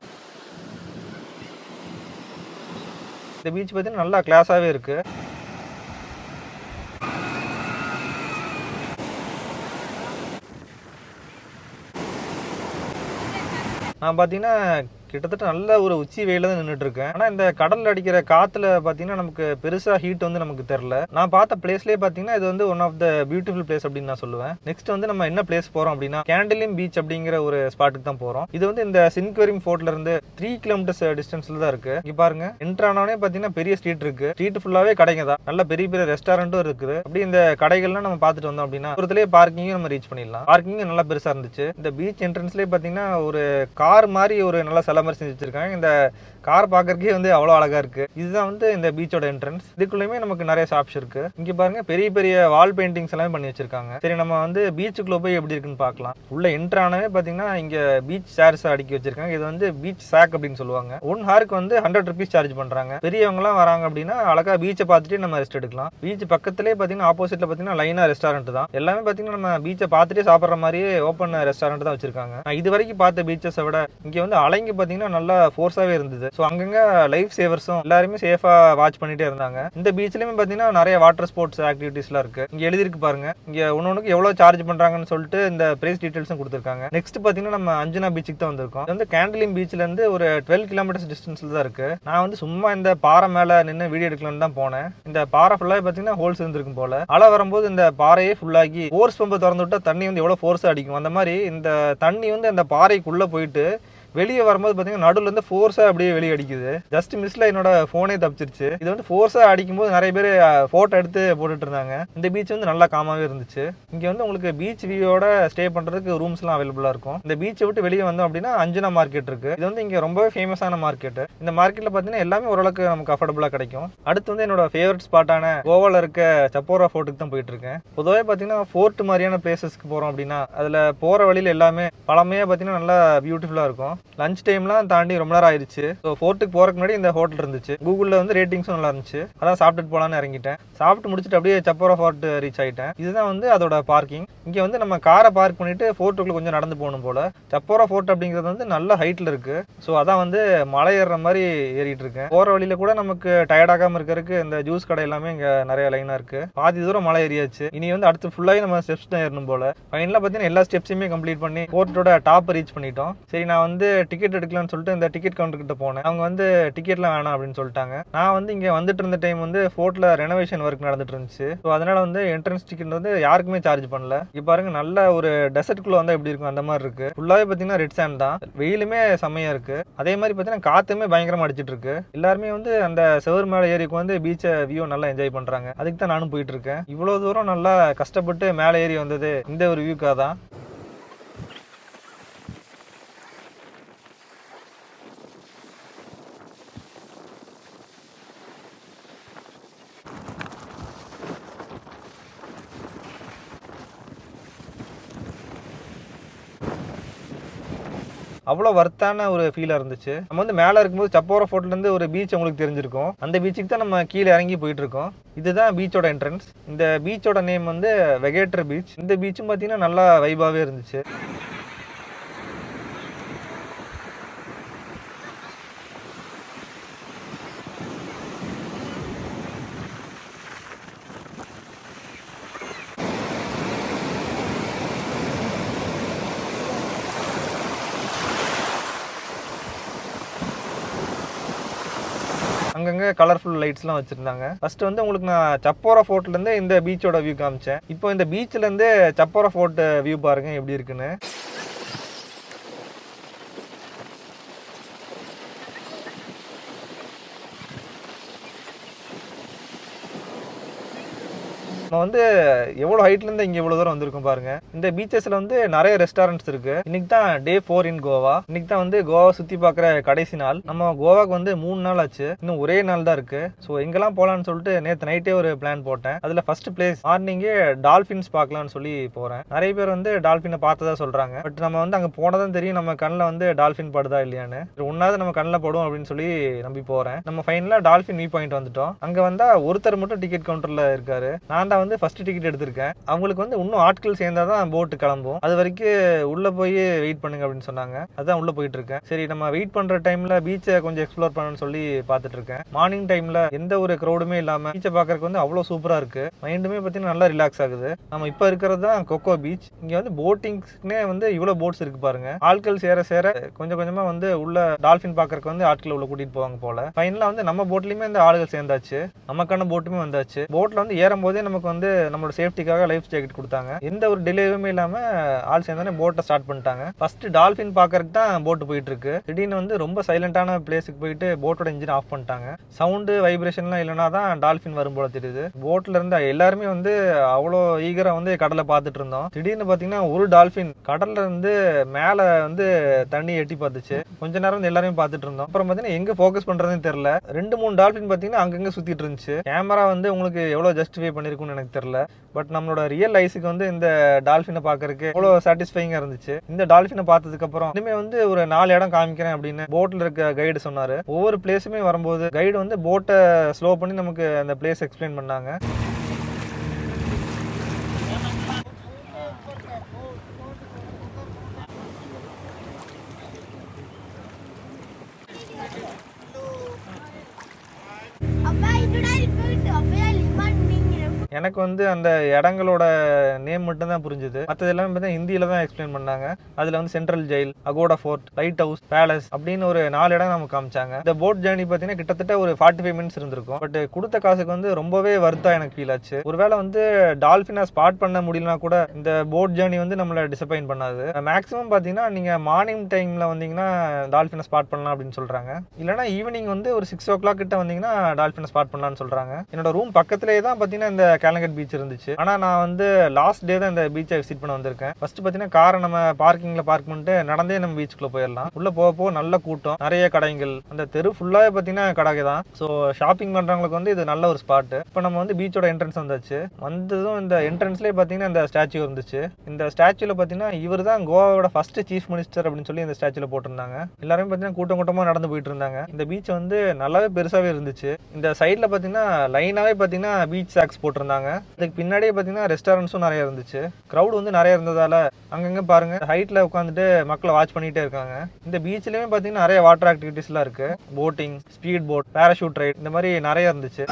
இந்த பீச் பார்த்தீங்கன்னா நல்லா கிளாஸாவே இருக்கு. நான் பார்த்தீங்கன்னா கிட்டத்தட்ட நல்ல ஒரு உச்சி வெயில தான் நின்றுட்டு இருக்கேன். ஆனா இந்த கடல்ல அடிக்கிற காத்துல பாத்தீங்கன்னா நமக்கு பெருசா ஹீட் வந்து நமக்கு தெரியல. நான் பார்த்த பிளேஸ்லயே பாத்தீங்கன்னா இது வந்து one of the beautiful place அப்படின்னு நான் சொல்லுவேன். நெக்ஸ்ட் வந்து நம்ம என்ன பிளேஸ் போறோம் அப்படின்னா கேண்டிலிம் பீச் அப்படிங்கிற ஒரு ஸ்பாட்டுக்கு தான் போறோம். இது வந்து இந்த சின்க்வெரிம் ஃபோர்ட்ல இருந்து 3 கிலோமீட்டர்ஸ் டிஸ்டன்ஸ்ல தான் இருக்கு. இங்க பாருங்க, என்ட்ரு ஆனோடனே பாத்தீங்கன்னா பெரிய ஸ்ட்ரீட் இருக்கு. ஸ்ட்ரீட் ஃபுல்லாவே கடைங்க தான். நல்ல பெரிய பெரிய ரெஸ்டாரண்ட்டும் இருக்குது. அப்படி இந்த கடைகள்லாம் நம்ம பார்த்துட்டு வந்தோம் அப்படின்னா ஒருத்தலே பார்க்கிங்கும் நம்ம ரீச் பண்ணிடலாம். பார்க்கிங் நல்லா பெருசா இருந்துச்சு. இந்த பீச் என்ட்ரன்ஸ்லயே பாத்தீங்கன்னா ஒரு கார் மாதிரி ஒரு நல்ல செலவு மலை மாதிரி செஞ்சு வச்சிருக்காங்க. இந்த கார் பார்க்கறதுக்கே வந்து அவ்வளோ அழகா இருக்கு. இதுதான் வந்து இந்த பீச்சோட என்ட்ரன்ஸ். இதுக்குள்ளயுமே நமக்கு நிறைய ஷாப்ஸ் இருக்கு. இங்க பாருங்க பெரிய பெரிய வால் பெயிண்டிங்ஸ் எல்லாம் பண்ணி வச்சிருக்காங்க. சரி, நம்ம வந்து பீச்சுக்குள்ள போய் எப்படி இருக்குன்னு பார்க்கலாம். உள்ள என்ட்ரானவே பாத்தீங்கன்னா இங்க பீச் சேர்ஸ் அடுக்கி வச்சிருக்காங்க. இது வந்து பீச் சாக் அப்படின்னு சொல்லுவாங்க. 1 ஹாருக்கு வந்து 100 ருபீஸ் சார்ஜ் பண்றாங்க. பெரியவங்க எல்லாம் வராங்க அப்படின்னா அழகா பீச்சை பார்த்துட்டு நம்ம ரெஸ்ட் எடுக்கலாம். பீச் பக்கத்திலே பாத்தீங்கன்னா ஆப்போசிட்ல பாத்தீங்கன்னா லைனா ரெஸ்டாரண்ட் தான். எல்லாமே பாத்தீங்கன்னா நம்ம பீச்சை பார்த்துட்டே சாப்பிடுற மாதிரியே ஓப்பன் ரெஸ்டாரண்ட் தான் வச்சிருக்காங்க. நான் இது வரைக்கும் பார்த்த பீச்சஸை விட இங்க வந்து அலைங்க பாத்தீங்கன்னா நல்லா ஃபோர்ஸாவே இருந்தது. ஸோ அங்கங்க லைஃப் சேவர்ஸும் எல்லாருமே சேஃபா வாட்ச் பண்ணிட்டே இருந்தாங்க. இந்த பீச்லயுமே பாத்தீங்கன்னா நிறைய வாட்டர் ஸ்போர்ட்ஸ் ஆக்டிவிட்டிஸ்லாம் இருக்கு. இங்க எழுதிருக்கு பாருங்க. இங்க ஒன்னொன்னுக்கு எவ்வளவு சார்ஜ் பண்றாங்கன்னு சொல்லிட்டு இந்த பிரைஸ் டீடைல்ஸும் கொடுத்துருக்காங்க. நெக்ஸ்ட் பாத்தீங்கன்னா நம்ம அஞ்சனா பீச்சுக்கு தான் வந்திருக்கோம். இது வந்து கேண்டலிம் பீச்ல இருந்து ஒரு 12 கிலோமீட்டர்ஸ் டிஸ்டன்ஸ்ல தான் இருக்கு. நான் வந்து சும்மா இந்த பாறை மேல நின்று வீடியோ எடுக்கலாம்னு தான் போனேன். இந்த பாறை ஃபுல்லாவே பாத்தீங்கன்னா ஹோல்ஸ் இருந்திருக்கும் போல. அலை வரும்போது இந்த பாறையே ஃபுல்லாகி ஃபோர்ஸ் பம்பை திறந்து விட்டா தண்ணி வந்து எவ்வளவு ஃபோர்ஸா அடிக்கும். அந்த மாதிரி இந்த தண்ணி வந்து அந்த பாறைக்குள்ள போயிட்டு வெளியே வரும்போது பாத்தீங்கன்னா நடுவில் இருந்து ஃபோர்ஸா அப்படியே வெளியே அடிக்குது. ஜஸ்ட் மிஸ்ல என்னோட போனே தப்பிச்சிருச்சு. இது வந்து ஃபோர்ஸா அடிக்கும் போது நிறைய பேர் போட்டோ எடுத்து போட்டுட்டு இருந்தாங்க. இந்த பீச் வந்து நல்லா காமாவே இருந்துச்சு. இங்க வந்து உங்களுக்கு பீச் வியூவோட ஸ்டே பண்றதுக்கு ரூம்ஸ் எல்லாம் அவைலபிளா இருக்கும். இந்த பீச்சை விட்டு வெளியே வந்தோம் அப்படின்னா அஞ்சனா மார்க்கெட் இருக்கு. இது வந்து இங்க ரொம்பவே ஃபேமஸான மார்க்கெட். இந்த மார்க்கெட்ல பாத்தீங்கன்னா எல்லாமே ஓரளவுக்கு நமக்கு அஃபோர்டபுளா கிடைக்கும். அடுத்து வந்து என்னோட ஃபேவரட் ஸ்பாட்டான கோவால இருக்க சப்போரா ஃபோர்ட்டுக்கு தான் போயிட்டு இருக்கேன். பொதுவாக பாத்தீங்கன்னா ஃபோர்ட் மாதிரியான பிளேசஸ்க்கு போறோம் அப்படின்னா அதுல போற வழியில எல்லாமே பழமையா பாத்தீங்கன்னா நல்லா பியூட்டிஃபுல்லா இருக்கும். லஞ்ச் டைம்லாம் தாண்டி ரொம்ப நேரம் ஆயிடுச்சு. ஸோ ஃபோர்ட்டுக்கு போறதுக்கு முன்னாடி இந்த ஹோட்டல் இருந்துச்சு. கூகுளில் வந்து ரேட்டிங்ஸும் நல்லா இருந்துச்சு. அதான் சாப்பிட்டுட்டு போலான்னு இறங்கிட்டேன். சாப்பிட்டு முடிச்சுட்டு அப்படியே சப்போரா ஃபோர்ட் ரீச் ஆயிட்டேன். இதுதான் வந்து அதோட பார்க்கிங். இங்க வந்து நம்ம காரை பார்க் பண்ணிட்டு ஃபோர்ட்டுக்குள்ள கொஞ்சம் நடந்து போகணும் போல. சப்போரா ஃபோர்ட் அப்படிங்கிறது வந்து நல்ல ஹைட்ல இருக்கு. ஸோ அதான் வந்து மலை ஏறுற மாதிரி ஏறிட்டு இருக்கேன். போற வழியில கூட நமக்கு டயர்ட் ஆகாம இருக்கிறதுக்கு இந்த ஜூஸ் கடை எல்லாமே இங்க நிறைய லைனா இருக்கு. பாதி தூரம் மலை ஏறியாச்சு. இனி வந்து அடுத்து ஃபுல்லாகி நம்ம ஸ்டெப்ஸ் தான் ஏறணும் போல. ஃபைனலாக பார்த்தீங்கன்னா எல்லா ஸ்டெப்ஸையுமே கம்ப்ளீட் பண்ணி ஃபோர்ட்டோட டாப் ரீச் பண்ணிட்டோம். சரி, நான் வந்து டிக்கெட் எடுக்கலாம்னு சொல்லிட்டு இந்த டிக்கெட் கவுண்டர் கிட்ட போனேன். அவங்க வந்து டிக்கெட்லாம் வேணாம் அப்படின்னு சொல்லிட்டாங்க. நான் வந்து இங்க வந்துட்டு இருந்த டைம் வந்து ஃபோர்ட்ல ரெனோவேஷன் ஒர்க் நடந்துட்டு இருந்துச்சு. ஸோ அதனால வந்து என்ட்ரன்ஸ் டிக்கெட் வந்து யாருக்குமே சார்ஜ் பண்ணல. இங்க பாருங்க நல்ல ஒரு டெசர்ட்குள்ள வந்தா எப்படி இருக்கும் அந்த மாதிரி இருக்கு. ஃபுல்லாவே பாத்தீங்கன்னா ரெட் சாண்ட் தான். வெயிலுமே செம்மையா இருக்கு. அதே மாதிரி பாத்தீங்கன்னா காத்துமே பயங்கரமா அடிச்சிட்டு இருக்கு. எல்லாருமே வந்து அந்த செவர் மேல ஏறிக்கு வந்து பீச்சை வியூ நல்லா என்ஜாய் பண்றாங்க. அதுக்கு தான் நானும் போயிட்டு இருக்கேன். இவ்வளவு தூரம் நல்லா கஷ்டப்பட்டு மேலே ஏறி வந்தது இந்த ஒரு வியூக்காக தான். அவ்வளோ வர்த்தான ஒரு ஃபீலாக இருந்துச்சு. நம்ம வந்து மேலே இருக்கும்போது சப்போரா ஃபோர்ட்லேருந்து ஒரு பீச் உங்களுக்கு தெரிஞ்சிருக்கும். அந்த பீச்சுக்கு தான் நம்ம கீழே இறங்கி போயிட்டு இருக்கோம். இதுதான் பீச்சோட என்ட்ரன்ஸ். இந்த பீச்சோட நேம் வந்து வெகேட்டர் பீச். இந்த பீச்சும் பார்த்தீங்கன்னா நல்லா வைபாவே இருந்துச்சு. அங்கங்க கலர்ஃபுல் லைட்ஸ்லாம் வச்சிருந்தாங்க. ஃபர்ஸ்ட் வந்து உங்களுக்கு நான் சப்போரா ஃபோர்ட்ல இருந்து இந்த பீச்சோட வியூ காமிச்சேன். இப்போ இந்த பீச்ல இருந்து சப்போரா ஃபோர்ட் வியூ பாருங்க எப்படி இருக்குன்னு. நம்ம வந்து எவ்வளவு ஹைட்ல இருந்து இங்க இவ்வளவு தூரம் வந்திருக்கும் பாருங்க. இந்த பீச்சஸ்ல வந்து நிறைய ரெஸ்டாரண்ட்ஸ் இருக்கு. இன்னைக்கு தான் டே 4 இன் கோவா. இன்னைக்கு தான் வந்து கோவா சுத்தி பாக்குற கடைசி நாள். நம்ம கோவாக்கு வந்து 3 நாள் ஆச்சு. இன்னும் ஒரே நாள் தான் இருக்கு. ஸோ எங்கெல்லாம் போலான்னு சொல்லிட்டு நேற்று நைட்டே ஒரு பிளான் போட்டேன். அதுல ஃபர்ஸ்ட் பிளேஸ் மார்னிங்கே டால்பின்ஸ் பார்க்கலாம்னு சொல்லி போறேன். நிறைய பேர் வந்து டால்பினை பார்த்ததா சொல்றாங்க. பட் நம்ம வந்து அங்க போனதான் தெரியும் நம்ம கண்ணில் வந்து டால்பின் படுதா இல்லையான்னு. ஒன்னாவது நம்ம கண்ணில் படும் அப்படின்னு சொல்லி நம்பி போறேன். நம்ம ஃபைனலா டால்பின் வியூ பாயிண்ட் வந்துட்டோம். அங்க வந்தா ஒருத்தர் மட்டும் டிக்கெட் கவுண்டர்ல இருக்காரு. நான் தான் வந்து ஃபர்ஸ்ட் டிக்கெட் எடுத்திருக்கேன். அவங்களுக்கு வந்து இன்னும் ஆட்கள் சேர்ந்தாதான் போட்டு கிளம்பும். அது வரைக்கும் உள்ள போய் வெயிட் பண்ணுங்க அப்படின்னு சொன்னாங்க. அதான் உள்ள போயிட்டு இருக்கேன். சரி, நம்ம வெயிட் பண்ற டைம்ல பீச்சை கொஞ்சம் எக்ஸ்ப்ளோர் பண்ணணும்னு சொல்லி பார்த்துட்டு இருக்கேன். மார்னிங் டைம்ல எந்த ஒரு க்ரௌடுமே இல்லாம பீச்சை பார்க்கறதுக்கு வந்து அவ்வளவு சூப்பரா இருக்கு. மைண்டுமே பார்த்தீங்கன்னா நல்லா ரிலாக்ஸ் ஆகுது. நம்ம இப்ப இருக்கிறது தான் கொக்கோ பீச். இங்க வந்து போட்டிங்ஸ்னே வந்து இவ்வளவு போட்ஸ் இருக்கு பாருங்க. ஆட்கள் சேர சேர கொஞ்சம் கொஞ்சமா வந்து உள்ள டால்பின் பார்க்கறதுக்கு வந்து ஆட்களை உள்ள கூட்டிட்டு போவாங்க போல. ஃபைனலா வந்து நம்ம போட்லயுமே இந்த ஆளுகள் சேர்ந்தாச்சு. நமக்கான போட்டுமே வந்தாச்சு. போட்ல வந்து ஏறும் போதே நமக்கு வந்து நம்மளோட சேஃப்டிக்காக லைஃப் ஜாக்கெட் கொடுத்தாங்க. எந்த ஒரு டிலேவுமே இல்லாமல் ஆள் சேர்ந்தானே போட்டை ஸ்டார்ட் பண்ணிட்டாங்க. ஃபர்ஸ்ட் டால்ஃபின் பார்க்கறதுக்கு தான் போட்டு போயிட்டு இருக்கு. திடீர்னு வந்து ரொம்ப சைலண்டான பிளேஸுக்கு போயிட்டு போட்டோட இன்ஜின் ஆஃப் பண்ணிட்டாங்க. சவுண்டு வைப்ரேஷன்லாம் இல்லைனா தான் டால்ஃபின் வரும் போல தெரியுது. போட்டில் இருந்த எல்லாருமே வந்து அவ்வளோ ஈகராக வந்து கடலை பார்த்துட்டு இருந்தோம். திடீர்னு பார்த்தீங்கன்னா ஒரு டால்ஃபின் கடல்ல இருந்து மேலே வந்து தண்ணி எட்டி பார்த்துச்சு. கொஞ்ச நேரம் வந்து எல்லாரையும் பார்த்துட்டு இருந்தோம். அப்புறம் பார்த்தீங்கன்னா எங்கே ஃபோக்கஸ் பண்ணுறதுன்னு தெரியல. 2-3 டால்ஃபின் பார்த்தீங்கன்னா அங்கங்கே சுற்றிட்டு இருந்துச்சு. கேமரா வந்து உங்களுக்கு எவ்வளோ ஜஸ்டிஃபை பண்ணியிருக்குன்னு எனக்கு தெரியல. பட் நம்மளோட ரியல் ஐஸுக்கு வந்து இந்த டால்ஃபினை பார்க்கறதுக்கு அவ்வளோ சாட்டிஸ்ஃபைங்காக இருந்துச்சு. இந்த டால்ஃபினை பார்த்ததுக்கு அப்புறம் இனிமே வந்து ஒரு 4 இடம் காமிக்கிறேன் அப்படின்னு போட்டில் இருக்க கைடு சொன்னார். ஒவ்வொரு பிளேஸுமே வரும்போது கைடு வந்து போட்டை ஸ்லோ பண்ணி நமக்கு அந்த பிளேஸ் எக்ஸ்பிளைன் பண்ணாங்க. எனக்கு வந்து அந்த இடங்களோட நேம் மட்டும் தான் புரிஞ்சுது. மற்றது எல்லாமே பார்த்தா ஹிந்தியில தான் எக்ஸ்பிளைன் பண்ணாங்க. அதில் வந்து central jail, Aguada fort, lighthouse, palace அப்படின்னு ஒரு 4 இடம் நமக்கு காமிச்சாங்க. இந்த போட் ஜேர்னி பார்த்தீங்கன்னா கிட்டத்தட்ட ஒரு 45 மினிட்ஸ் இருந்திருக்கும். பட் கொடுத்த காசுக்கு வந்து ரொம்பவே வர்த்தா எனக்கு ஃபீல் ஆச்சு. ஒருவேளை வந்து டால்ஃபினை ஸ்பாட் பண்ண முடியலனா கூட இந்த போட் ஜேர்னி வந்து நம்மளை டிசப்பாயின்ட் பண்ணாது. மேக்ஸிமம் பார்த்தீங்கன்னா நீங்கள் மார்னிங் டைமில் வந்தீங்கன்னா டால்ஃபினை ஸ்பாட் பண்ணலாம் அப்படின்னு சொல்கிறாங்க. இல்லைனா ஈவினிங் வந்து ஒரு 6 o'clock கிட்ட வந்தீங்கன்னா டால்ஃபினை ஸ்பாட் பண்ணலாம்னு சொல்கிறாங்க. என்னோட ரூம் பக்கத்துலேயே தான் பார்த்தீங்கன்னா இந்த கேலங்கட் பீச் இருந்துச்சு. ஆனா நான் வந்து லாஸ்ட் டே தான் இந்த பீச்சை விசிட் பண்ண வந்திருக்கேன். ஃபர்ஸ்ட் பாத்தீங்கன்னா காரை நம்ம பார்க்கிங்ல பார்க் பண்ணிட்டு நடந்தே நம்ம பீச்சுக்குள்ள போயிடலாம். உள்ள போக நல்ல கூட்டம், நிறைய கடைகள், அந்த தெரு ஃபுல்லாவே பாத்தீங்கன்னா கடை தான். ஸோ ஷாப்பிங் பண்றவங்களுக்கு வந்து இது நல்ல ஒரு ஸ்பாட். இப்போ நம்ம வந்து பீச்சோட என்ட்ரன்ஸ் வந்தாச்சு. வந்ததும் இந்த என்ட்ரன்ஸ்லேயே பாத்தீங்கன்னா இந்த ஸ்டாச்சு இருந்துச்சு. இந்த ஸ்டாச்சுல பாத்தீங்கன்னா இவர் தான் கோவாவோட ஃபர்ஸ்ட் சீஃப் மினிஸ்டர் அப்படின்னு சொல்லி இந்த ஸ்டாச்சுல போட்டிருந்தாங்க. எல்லாருமே பாத்தீங்கன்னா கூட்டம் கூட்டமா நடந்து போயிட்டு இருந்தாங்க. இந்த பீச் வந்து நல்லாவே பெருசாவே இருந்துச்சு. இந்த சைட்ல பாத்தீங்கன்னா லைனாவே பாத்தீங்கன்னா பீச் சாக்ஸ் போட்டிருந்தாங்க. அதுக்கு பின்னாடியே பார்த்தீங்கன்னா ரெஸ்டாரண்ட்ஸும் நிறைய இருந்துச்சு. க்ரௌட் வந்து நிறைய இருந்ததால அங்கங்கே பாருங்க ஹைட்ல உட்காந்துட்டு மக்களை வாட்ச் பண்ணிட்டே இருக்காங்க. இந்த பீச்லயுமே பார்த்தீங்கன்னா நிறைய வாட்டர் ஆக்டிவிட்டிஸ்லாம் இருக்கு. Boating, speed boat, parachute right இந்த மாதிரி நிறைய இருந்துச்சு.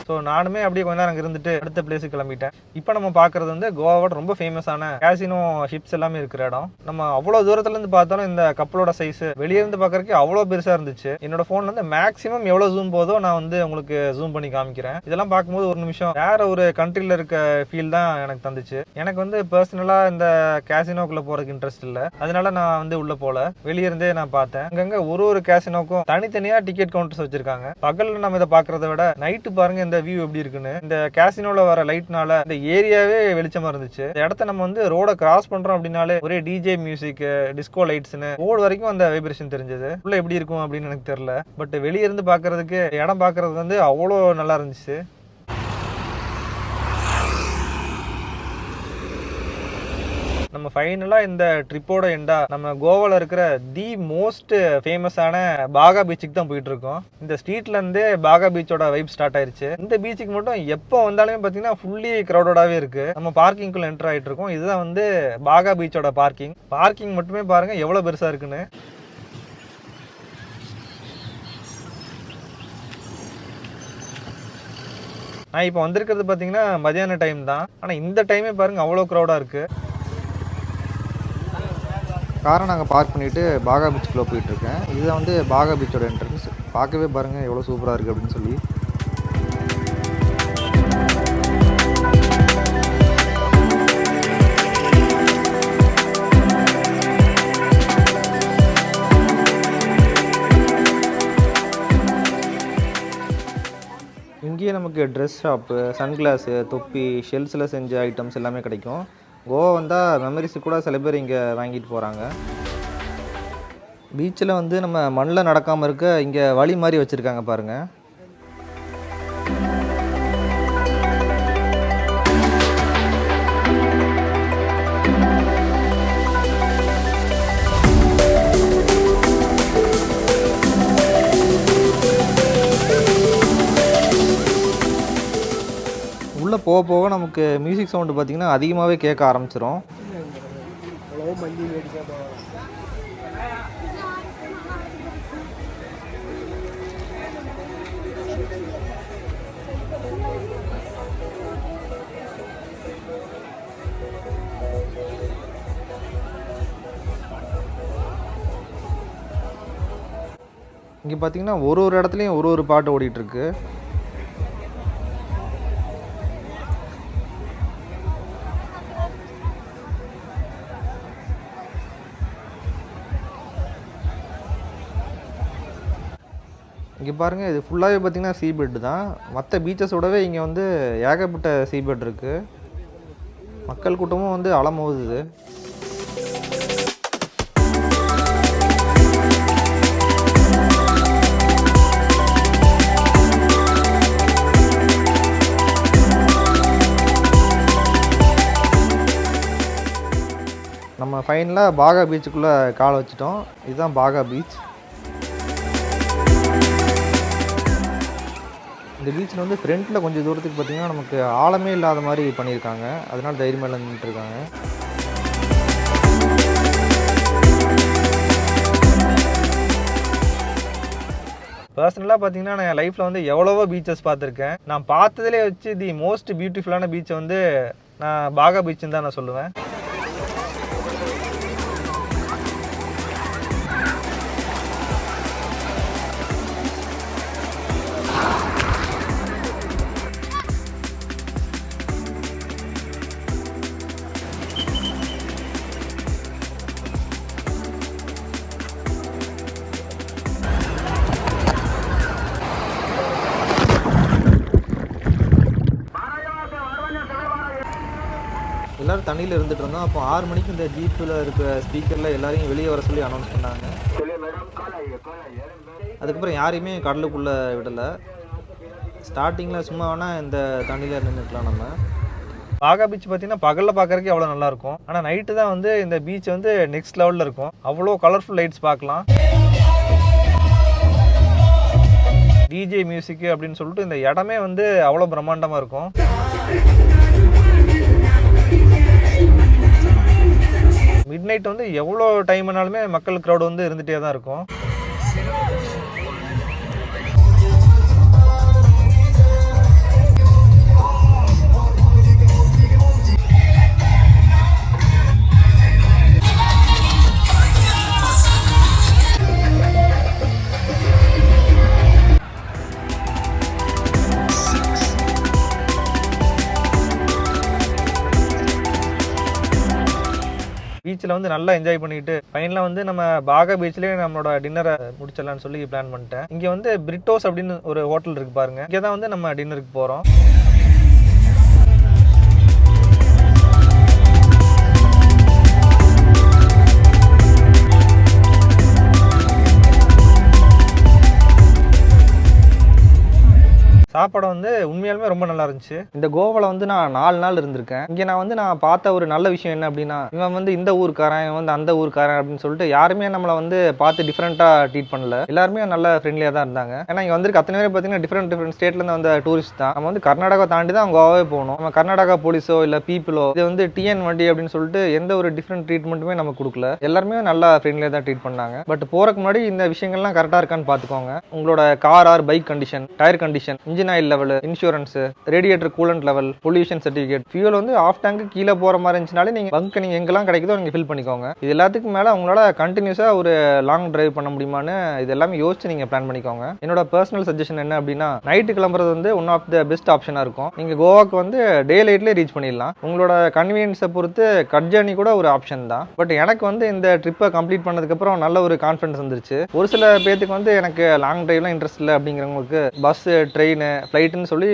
ஸோ நானுமே அப்படியே கொஞ்ச நேரம் இருந்துட்டு அடுத்த பிளேஸுக்கு கிளம்பிட்டேன். இப்போ நம்ம பார்க்குறது வந்து கோவாவோட ரொம்ப ஃபேமஸான கேசினோ ஷிப்ஸ் எல்லாமே இருக்கிற இடம். நம்ம அவ்வளோ தூரத்துலேருந்து பார்த்தாலும் இந்த கப்பலோட சைஸ் வெளியே இருந்து பார்க்கறதுக்கு அவ்வளோ பெருசாக இருந்துச்சு. என்னோட ஃபோன் வந்து மேக்ஸிமம் எவ்வளோ ஜூம் போதோ நான் வந்து உங்களுக்கு ஜூம் பண்ணி காமிக்கிறேன். இதெல்லாம் பார்க்கும்போது ஒரு நிமிஷம் வேற ஒரு கண்ட்ரியில் இருக்க ஃபீல் தான் எனக்கு தந்துச்சு. எனக்கு வந்து பர்சனலாக இந்த கேசினோக்குள்ளே போகிறதுக்கு இன்ட்ரெஸ்ட் இல்லை. அதனால நான் வந்து உள்ளே போகல, வெளியே இருந்தே நான் பார்த்தேன். அங்கங்கே ஒரு கேசினோக்கும் தனித்தனியாக டிக்கெட் கவுண்டர்ஸ் வச்சிருக்காங்க. பகலில் நம்ம இதை பார்க்கறத விட நைட்டு பாருங்க இந்த வியூ எப்படி இருக்குன்னு. இந்த கேசினோல வர லைட்னால இந்த ஏரியாவே வெளிச்சமா இருந்துச்சு. இந்த இடத்த நம்ம வந்து ரோட கிராஸ் பண்றோம் அப்படின்னாலே ஒரே டிஜே மியூசிக், டிஸ்கோ லைட்ஸ்னு ரோடு வரைக்கும் அந்த வைப்ரேஷன் தெரிஞ்சது. உள்ள எப்படி இருக்கும் அப்படின்னு எனக்கு தெரியல. பட் வெளியே இருந்து பாக்குறதுக்கு இடம் பாக்குறது வந்து அவ்வளோ நல்லா இருந்துச்சு. நம்ம ஃபைனலாக இந்த ட்ரிப்போட எண்டா நம்ம கோவாவில் இருக்கிற தி மோஸ்ட் ஃபேமஸான பாகா பீச்சுக்கு தான் போயிட்டு இருக்கோம். இந்த ஸ்ட்ரீட்லேருந்தே பாகா பீச்சோட வைப் ஸ்டார்ட் ஆயிடுச்சு. இந்த பீச்சுக்கு மட்டும் எப்போ வந்தாலுமே பார்த்தீங்கன்னா ஃபுல்லி க்ரௌடடாகவே இருக்கு. நம்ம பார்க்கிங்குள்ள என்டர் ஆகிட்டு இருக்கோம். இதுதான் வந்து பாகா பீச்சோட பார்க்கிங் மட்டுமே பாருங்க எவ்வளோ பெருசாக இருக்குன்னு. நான் இப்போ வந்திருக்கிறது பார்த்தீங்கன்னா மதியான டைம் தான். ஆனால் இந்த டைமே பாருங்க அவ்வளோ க்ரௌடாக இருக்கு. காரை நாங்கள் பார்க் பண்ணிவிட்டு பாகா பீச்சுக்குள்ளே போயிட்டுருக்கேன். இதுதான் வந்து பாகா பீச்சோட என்ட்ரன்ஸ். பார்க்கவே பாருங்கள் எவ்வளோ சூப்பராக இருக்குது அப்படின்னு சொல்லி. இங்கேயே நமக்கு ட்ரெஸ் ஷாப்பு, சன்கிளாஸு, தொப்பி, ஷெல்ஸில் செஞ்ச ஐட்டம்ஸ் எல்லாமே கிடைக்கும். கோவா வந்தால் மெமரிஸு கூட சில பேர் இங்கே வாங்கிட்டு போகிறாங்க. பீச்சில் வந்து நம்ம மண்ணில் நடக்காமல் இருக்க இங்கே வழி மாதிரி வச்சுருக்காங்க பாருங்கள். உள்ளே போக போக நமக்கு மியூசிக் சவுண்டு பார்த்திங்கன்னா அதிகமாகவே கேட்க ஆரம்பிச்சிடும். മല്ലി മേടിക്കാൻ പോകണം. இங்கே பார்த்தீங்கன்னா ஒரு ஒரு இடத்துலையும் ஒரு ஒரு பாட்டு ஓடிட்டுருக்கு. இங்கே பாருங்கள், இது ஃபுல்லாகவே பார்த்தீங்கன்னா சீபெட் தான். மற்ற பீச்சஸோடவே இங்கே வந்து ஏகப்பட்ட சீபெட் இருக்குது. மக்கள் கூட்டமும் வந்து அலமோதுது. நம்ம ஃபைனலாக பாகா பீச்சுக்குள்ளே காலை வச்சிட்டோம். இதுதான் பாகா பீச். இந்த பீச்சில் வந்து ஃப்ரண்ட்டில் கொஞ்சம் தூரத்துக்கு பார்த்திங்கன்னா நமக்கு ஆழமே இல்லாத மாதிரி பண்ணியிருக்காங்க. அதனால் தைரியமாக நின்றுட்டுருக்காங்க. பர்சனலாக பார்த்தீங்கன்னா நான் என் லைஃப்பில் வந்து எவ்வளவோ பீச்சஸ் பார்த்துருக்கேன். நான் பார்த்ததுலே வச்சு தி மோஸ்ட் பியூட்டிஃபுல்லான பீச்சை வந்து நான் பாகா பீச்சுன்னு தான் நான் சொல்லுவேன். எல்லோரும் தண்ணியில் இருந்துகிட்டு இருந்தோம். அப்போ 6 மணிக்கு இந்த ஜீப்பில் இருக்கிற ஸ்பீக்கரில் எல்லாரையும் வெளியே வர சொல்லி அனௌன்ஸ் பண்ணாங்க. அதுக்கப்புறம் யாரையுமே கடலுக்குள்ளே விடலை. ஸ்டார்டிங்கில் சும்மா வேணால் இந்த தண்ணியில் நின்றுக்கலாம். நம்ம பாகா பீச் பார்த்தீங்கன்னா பகலில் பார்க்குறதுக்கு அவ்வளோ நல்லாயிருக்கும். ஆனால் நைட்டு தான் வந்து இந்த பீச் வந்து நெக்ஸ்ட் லெவலில் இருக்கும். அவ்வளோ கலர்ஃபுல் லைட்ஸ் பார்க்கலாம். டிஜே மியூசிக்கு அப்படின்னு சொல்லிட்டு இந்த இடமே வந்து அவ்வளோ பிரம்மாண்டமாக இருக்கும். மிட் நைட் வந்து எவ்வளோ டைம் ஆனாலுமே மக்கள் க்ரௌட் வந்து இருந்துகிட்டே தான் இருக்கும். பீச்சில் வந்து நல்லா என்ஜாய் பண்ணிட்டு ஃபைனலாக வந்து நம்ம பாகா பீச்லேயே நம்மளோட டின்னரை முடிச்சிடலான்னு சொல்லி பிளான் பண்ணிட்டேன். இங்கே வந்து பிரிட்டோஸ் அப்படின்னு ஒரு ஹோட்டல் இருக்குது பாருங்கள். இங்கே தான் வந்து நம்ம டின்னருக்கு போகிறோம். சாப்பாடு வந்து உண்மையாலுமே ரொம்ப நல்லா இருந்துச்சு. இந்த கோவாவில் வந்து நான் 4 நாள் இருந்திருக்கேன். இங்கே நான் பார்த்த ஒரு நல்ல விஷயம் என்ன அப்படின்னா, இவன் வந்து இந்த ஊருக்காரன், இவன் வந்து அந்த ஊருக்காரன் அப்படின்னு சொல்லிட்டு யாருமே நம்மளை வந்து பார்த்து டிஃப்ரெண்ட்டாக ட்ரீட் பண்ணல. எல்லாருமே நல்லா ஃப்ரெண்ட்லியாக தான் இருந்தாங்க. ஏன்னா இங்கே வந்துருக்கு அத்தனை பேர் பார்த்தீங்கன்னா டிஃப்ரெண்ட் ஸ்டேட்லேருந்து வந்த டூரிஸ்ட் தான். நம்ம வந்து கர்நாடகா தாண்டி தான் கோவாவே போகணும். நம்ம கர்நாடகா போலீஸோ இல்லை பீப்புளோ இது வந்து டிஎன் வண்டி அப்படின்னு சொல்லிட்டு எந்த ஒரு டிஃப்ரெண்ட் ட்ரீட்மெண்ட்டுமே நமக்கு கொடுக்கல. எல்லாருமே நல்லா ஃப்ரெண்ட்லியாக தான் ட்ரீட் பண்ணாங்க. பட் போகிறக்கு முன்னாடி இந்த விஷயங்கள்லாம் கரெக்டாக இருக்கான்னு பார்த்துக்கோங்க. உங்களோட car or bike condition, tyre condition, engine oil level, insurance, radiator coolant level, pollution certificate, fuel வந்து ஆஃப் டேங்க் கீழே போகிற மாதிரி இருந்துச்சுனாலே நீங்கள் பங்க் நீங்கள் எங்கெல்லாம் கிடைக்குதோ நீங்கள் ஃபில் பண்ணிக்கோங்க. இது எல்லாத்துக்கும் மேலே உங்களால் கண்டினியூஸாக ஒரு லாங் டிரைவ் பண்ண முடியுமான்னு இது எல்லாமே யோசிச்சு நீங்கள் பிளான் பண்ணிக்கோங்க. என்னோட பர்சனல் சஜஷன் என்ன அப்படின்னா, நைட்டு கிளம்புறது வந்து ஒன் ஆஃப் த பெஸ்ட் ஆப்ஷனாக இருக்கும். நீங்கள் கோவாக்கு வந்து டே லைட்லேயே ரீச் பண்ணிடலாம். உங்களோட கன்வீனியன்ஸை பொறுத்து கட் ஜர்னி கூட ஒரு ஆப்ஷன் தான். பட் எனக்கு வந்து இந்த ட்ரிப்பை கம்ப்ளீட் பண்ணதுக்கப்புறம் நல்ல ஒரு கான்ஃபிடன்ஸ் வந்துருச்சு. ஒரு சில பேத்துக்கு வந்து எனக்கு லாங் டிரைவ்லாம் இன்ட்ரெஸ்ட் இல்லை அப்படிங்கிறவங்களுக்கு பஸ், ட்ரெயின், ஃப்ளைட்டுன்னு சொல்லி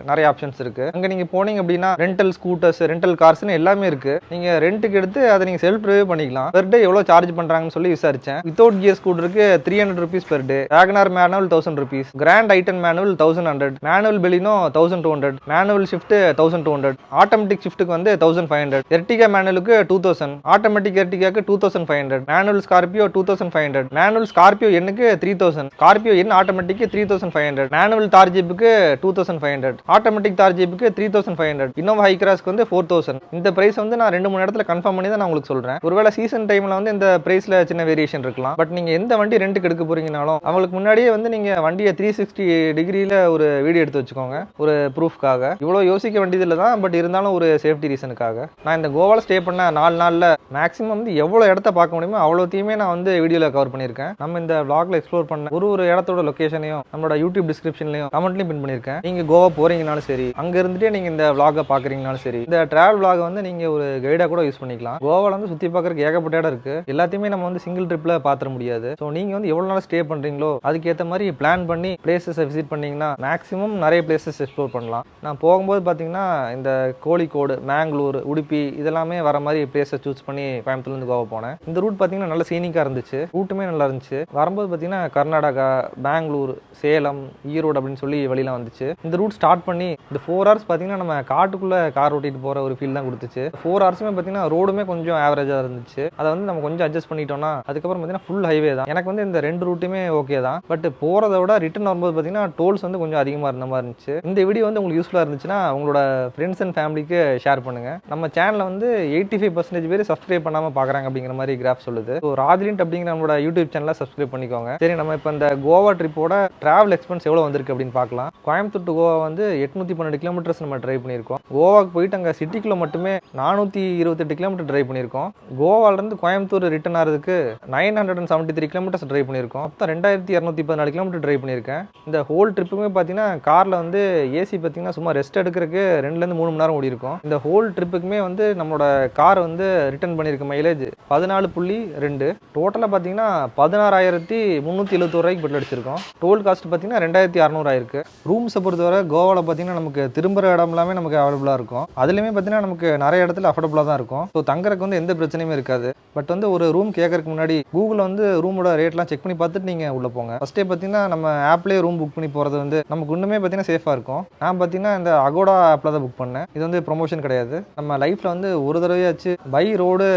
நிறைய ஆப்ஷன்ஸ் இருக்குது. அங்கே நீங்கள் போனீங்க அப்படின்னா ரெண்டல் ஸ்கூட்டர்ஸ், ரெண்டல் கார்ஸ்னு எல்லாமே இருக்குது. நீங்கள் ரெண்ட்டுக்கு எடுத்து அதை நீங்கள் செல்ஃப் ட்ரைவ் பண்ணிக்கலாம். பெர் டே எவ்வளோ சார்ஜ் பண்ணுறாங்கன்னு சொல்லி விசாரிச்சேன். வித்தவுட் கியர் ஸ்கூட்டருக்கு 300 rupees per day, WagonR manual 1000 rupees, Grand ஐட்டன் manual 1100, manual Baleno 1200, manual shift 1200, automatic ஷிஃப்ட்டுக்கு வந்து 1500, எர்டிகா மேனுவலுக்கு 2000, ஆட்டோமேட்டிக் எர்டிகாக்கு 2500, மேனுவல் ஸ்கார்பியோ 2500, மேனுவல் ஸ்கார்பியோ எண்ணுக்கு 3000, ஸ்கார்பியோ எண் ஆட்டோமேட்டிக்கு 3500, மேனுவல் தார் ஜீப்புக்கு 2500, ஆட்டோமேட்டிக் தார் ஜீப்புக்கு 3500, இன்னோவா ஹை கிராஸ்க்கு வந்து 4000. இந்த பிரைஸ் வந்து நான் 2-3 இடத்துல கன்ஃபார்ம் பண்ணி தான் நான் உங்களுக்கு சொல்றேன். ஒருவேளை சீசன் டைம்ல வந்து இந்த பிரைஸ்ல சின்ன வேரியேஷன் இருக்கலாம். பட் நீங்க எந்த வண்டி ரெண்டுக்கு எடுக்க போறீங்கனாலும் அவங்களுக்கு முன்னாடியே வந்து நீங்க வண்டியை 360 டிகிரியில ஒரு வீடியோ எடுத்து வச்சுக்கோங்க, ஒரு ப்ரூஃப்காக. இவ்வளவு யோசிக்க வேண்டியதில்லை தான், பட் இருந்தாலும் ஒரு சேஃப்டி ரீசனுக்காக. நான் இந்த கோவால ஸ்டே பண்ண 4 நாள்ல மேக்ஸிமம் வந்து எவ்வளவு இடத்த பார்க்க முடியுமோ அவ்வளோத்தையுமே நான் வந்து வீடியோல கவர் பண்ணியிருக்கேன். நம்ம இந்த vlogல எக்ஸ்ப்ளோர் பண்ண ஒரு இடத்தோட லொகேஷனையும் நம்மளோட யூடியூப் டிஸ்கிரிப்ஷன்லயும் கமெண்ட்லயும் பின் பண்ணியிருக்கேன். நீங்க கோவா போறீங்கனாலும் சரி, அங்க இருந்துட்டே நீங்க இந்த vlog பாக்குறீங்கனாலும் சரி, இந்த டிராவல் vlog வந்து நீங்க ஒரு கைடா கூட யூஸ் பண்ணிக்கலாம். கோவால வந்து சுத்தி பார்க்கறதுக்கு ஏகப்பட்ட இடம் இருக்கு. எல்லாத்தையுமே நம்ம வந்து சிங்கிள் ட்ரிப்ல பாத்திர முடியாது. ஸோ நீங்க வந்து எவ்வளவு நாள் ஸ்டே பண்றீங்களோ அதுக்கேற்ற மாதிரி பிளான் பண்ணி பிளேசஸ் விசிட் பண்ணீங்கன்னா மேக்ஸிமம் நிறைய பிளேசஸ் எக்ஸ்ப்ளோர் பண்ணலாம். நான் போகும்போது பாத்தீங்கன்னா இந்த கோழிக்கோடு, மேங்களூர், உடுப்பி இதெல்லாமே வர மாதிரி பிளேஸை சூஸ் பண்ணி கோயம்புத்தூர்ல இருந்து கோவா போனேன். இந்த ரூட் பாத்தீங்கன்னா நல்ல சீனிக்கா இருந்துச்சு, ரூட்டுமே நல்லா இருந்துச்சு. வரும்போது பாத்தீங்கன்னா கர்நாடகா, பெங்களூர், சேலம், ஈரோடு அப்படின்னு சொல்லி வழியெல்லாம் வந்துச்சு. இந்த ரூட் ஸ்டார்ட் பண்ணி இந்த 4 hours பாத்தீங்கன்னா நம்ம காட்டுக்குள்ள கார் ஓட்டிட்டு போற ஒரு ஃபீல் தான் கொடுத்துச்சு. 4 hours பாத்தீங்கன்னா ரோடுமே கொஞ்சம் ஆவரேஜா இருந்துச்சு. அதை வந்து நம்ம கொஞ்சம் அட்ஜஸ்ட் பண்ணிட்டோம்னா அதுக்கப்புறம் பாத்தீங்கன்னா ஃபுல் ஹைவே தான். எனக்கு வந்து இந்த 2 ரூட்டுமே ஓகே தான். பட் போறதை விட ரிட்டர்ன் வரும்போது பாத்தீங்கன்னா டோல்ஸ் வந்து கொஞ்சம் அதிகமா இருந்த மாதிரி இருந்துச்சு. இந்த வீடியோ வந்து உங்களுக்கு யூஸ்ஃபுல்லா இருந்துச்சுன்னா உங்களோட ஃப்ரெண்ட்ஸ் அண்ட் ஃபேமிலிக்கு ஷேர் பண்ணுங்க. நம்ம சேனல்ல வந்து 85% பேர் சப்ஸ்கிரைப் பண்ணாம பாக்குறாங்க அப்படிங்கிற மாதிரி கிராஃப் சொல்லுது. ஸோ ராஜ்லிண்ட் அப்படிங்கிற நம்மளோட யூடியூப் சேனலை சப்ஸ்கிரைப் பண்ணிக்கோங்க. சரி, நம்ம இப்போ இந்த கோவா ட்ரிப்போட டிராவல் எக்ஸ்பென்ஸ் எவ்வளோ வந்திருக்கு அப்படின்னு பார்க்கலாம். கோயம்புத்தூர் டு கோவா வந்து 812 கிலோமீட்டர்ஸ் நம்ம ட்ரைவ் பண்ணியிருக்கோம். கோவாக்கு போயிட்டு அங்கே சிட்டிக்குள்ள மட்டுமே 428 கிலோமீட்டர் ட்ரைவ் பண்ணியிருக்கோம். கோவாலேருந்து கோயம்புத்தூர் ரிட்டர்ன் ஆகிறதுக்கு 973 கிலோமீட்டர்ஸ் ட்ரைவ் பண்ணியிருக்கோம். மொத்தம் 2214 கிலோமீட்டர் ட்ரைவ் பண்ணியிருக்கேன். இந்த ஹோல் ட்ரிப்புமே பார்த்தீங்கன்னா காரில் வந்து ஏசி பார்த்தீங்கன்னா சும்மா ரெஸ்ட் எடுக்கிறதுக்கு 2-3 மணி நேரம் ஓடி இருக்கும். இந்த ஹோல் ட்ரிப்புக்குமே வந்து நம்மளோட கார் வந்து ரிட்டர்ன் பண்ணியிருக்க மைலேஜ் 14.2. டோட்டலாக பார்த்தீங்கன்னா 16,371 ரூபாய்க்கு பெட்ரோல் அடிச்சிருக்கோம். டோல் காஸ்ட் பார்த்தீங்கன்னா 2,600 ஆயிருக்கு. ரூம்ஸை பொறுத்தவரை கோவாவில் பார்த்தீங்கன்னா நமக்கு திரும்புகிற இடம் எல்லாமே நமக்கு அவைலபிளாக இருக்கும். அதுலேயுமே பார்த்தீங்கன்னா நமக்கு நிறைய இடத்துல அஃபோர்டபுளாக தான் இருக்கும். ஸோ தங்கறதுக்கு வந்து எந்த பிரச்சனையுமே இருக்காது. பட் வந்து ஒரு ரூம் கேட்கறதுக்கு முன்னாடி கூகுளில் வந்து ரூமோட ரேட்லாம் செக் பண்ணி பார்த்துட்டு நீங்கள் உள்ளே போங்க. ஃபஸ்ட்டே பார்த்தீங்கன்னா நம்ம ஆப்லேயே ரூம் புக் பண்ணி போகிறது வந்து நமக்கு இன்னுமே பார்த்தீங்கன்னா சேஃபாக இருக்கும். நான் பார்த்தீங்கன்னா இந்த அகோடா ஆப்பில் தான் புக் பண்ணேன். இது வந்து ப்ரொமோஷன் கிடையாது. நம்ம லைஃப்பில் வந்து ஒரு தடவையாச்சு பை ரோடு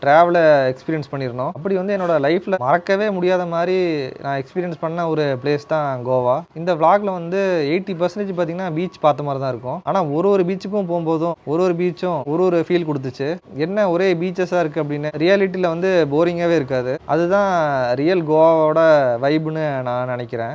ட்ராவலை எக்ஸ்பீரியன்ஸ் பண்ணிடணும். அப்படி வந்து என்னோட லைஃப்பில் மறக்கவே முடியாத மாதிரி நான் எக்ஸ்பீரியன்ஸ் பண்ண ஒரு பிளேஸ் தான் கோவா. இந்த vlogல வந்து 80% பார்த்தீங்கன்னா பீச் பார்த்த மாதிரி தான் இருக்கும். ஆனால் ஒரு பீச்சுக்கும் போகும்போதும் ஒரு பீச்சும் ஒரு ஃபீல் கொடுத்துச்சு. என்ன ஒரே பீச்சஸாக இருக்குது அப்படின்னு ரியாலிட்டியில் வந்து போரிங்காகவே இருக்காது. அதுதான் ரியல் கோவாவோட வைப்னு நான் நினைக்கிறேன்.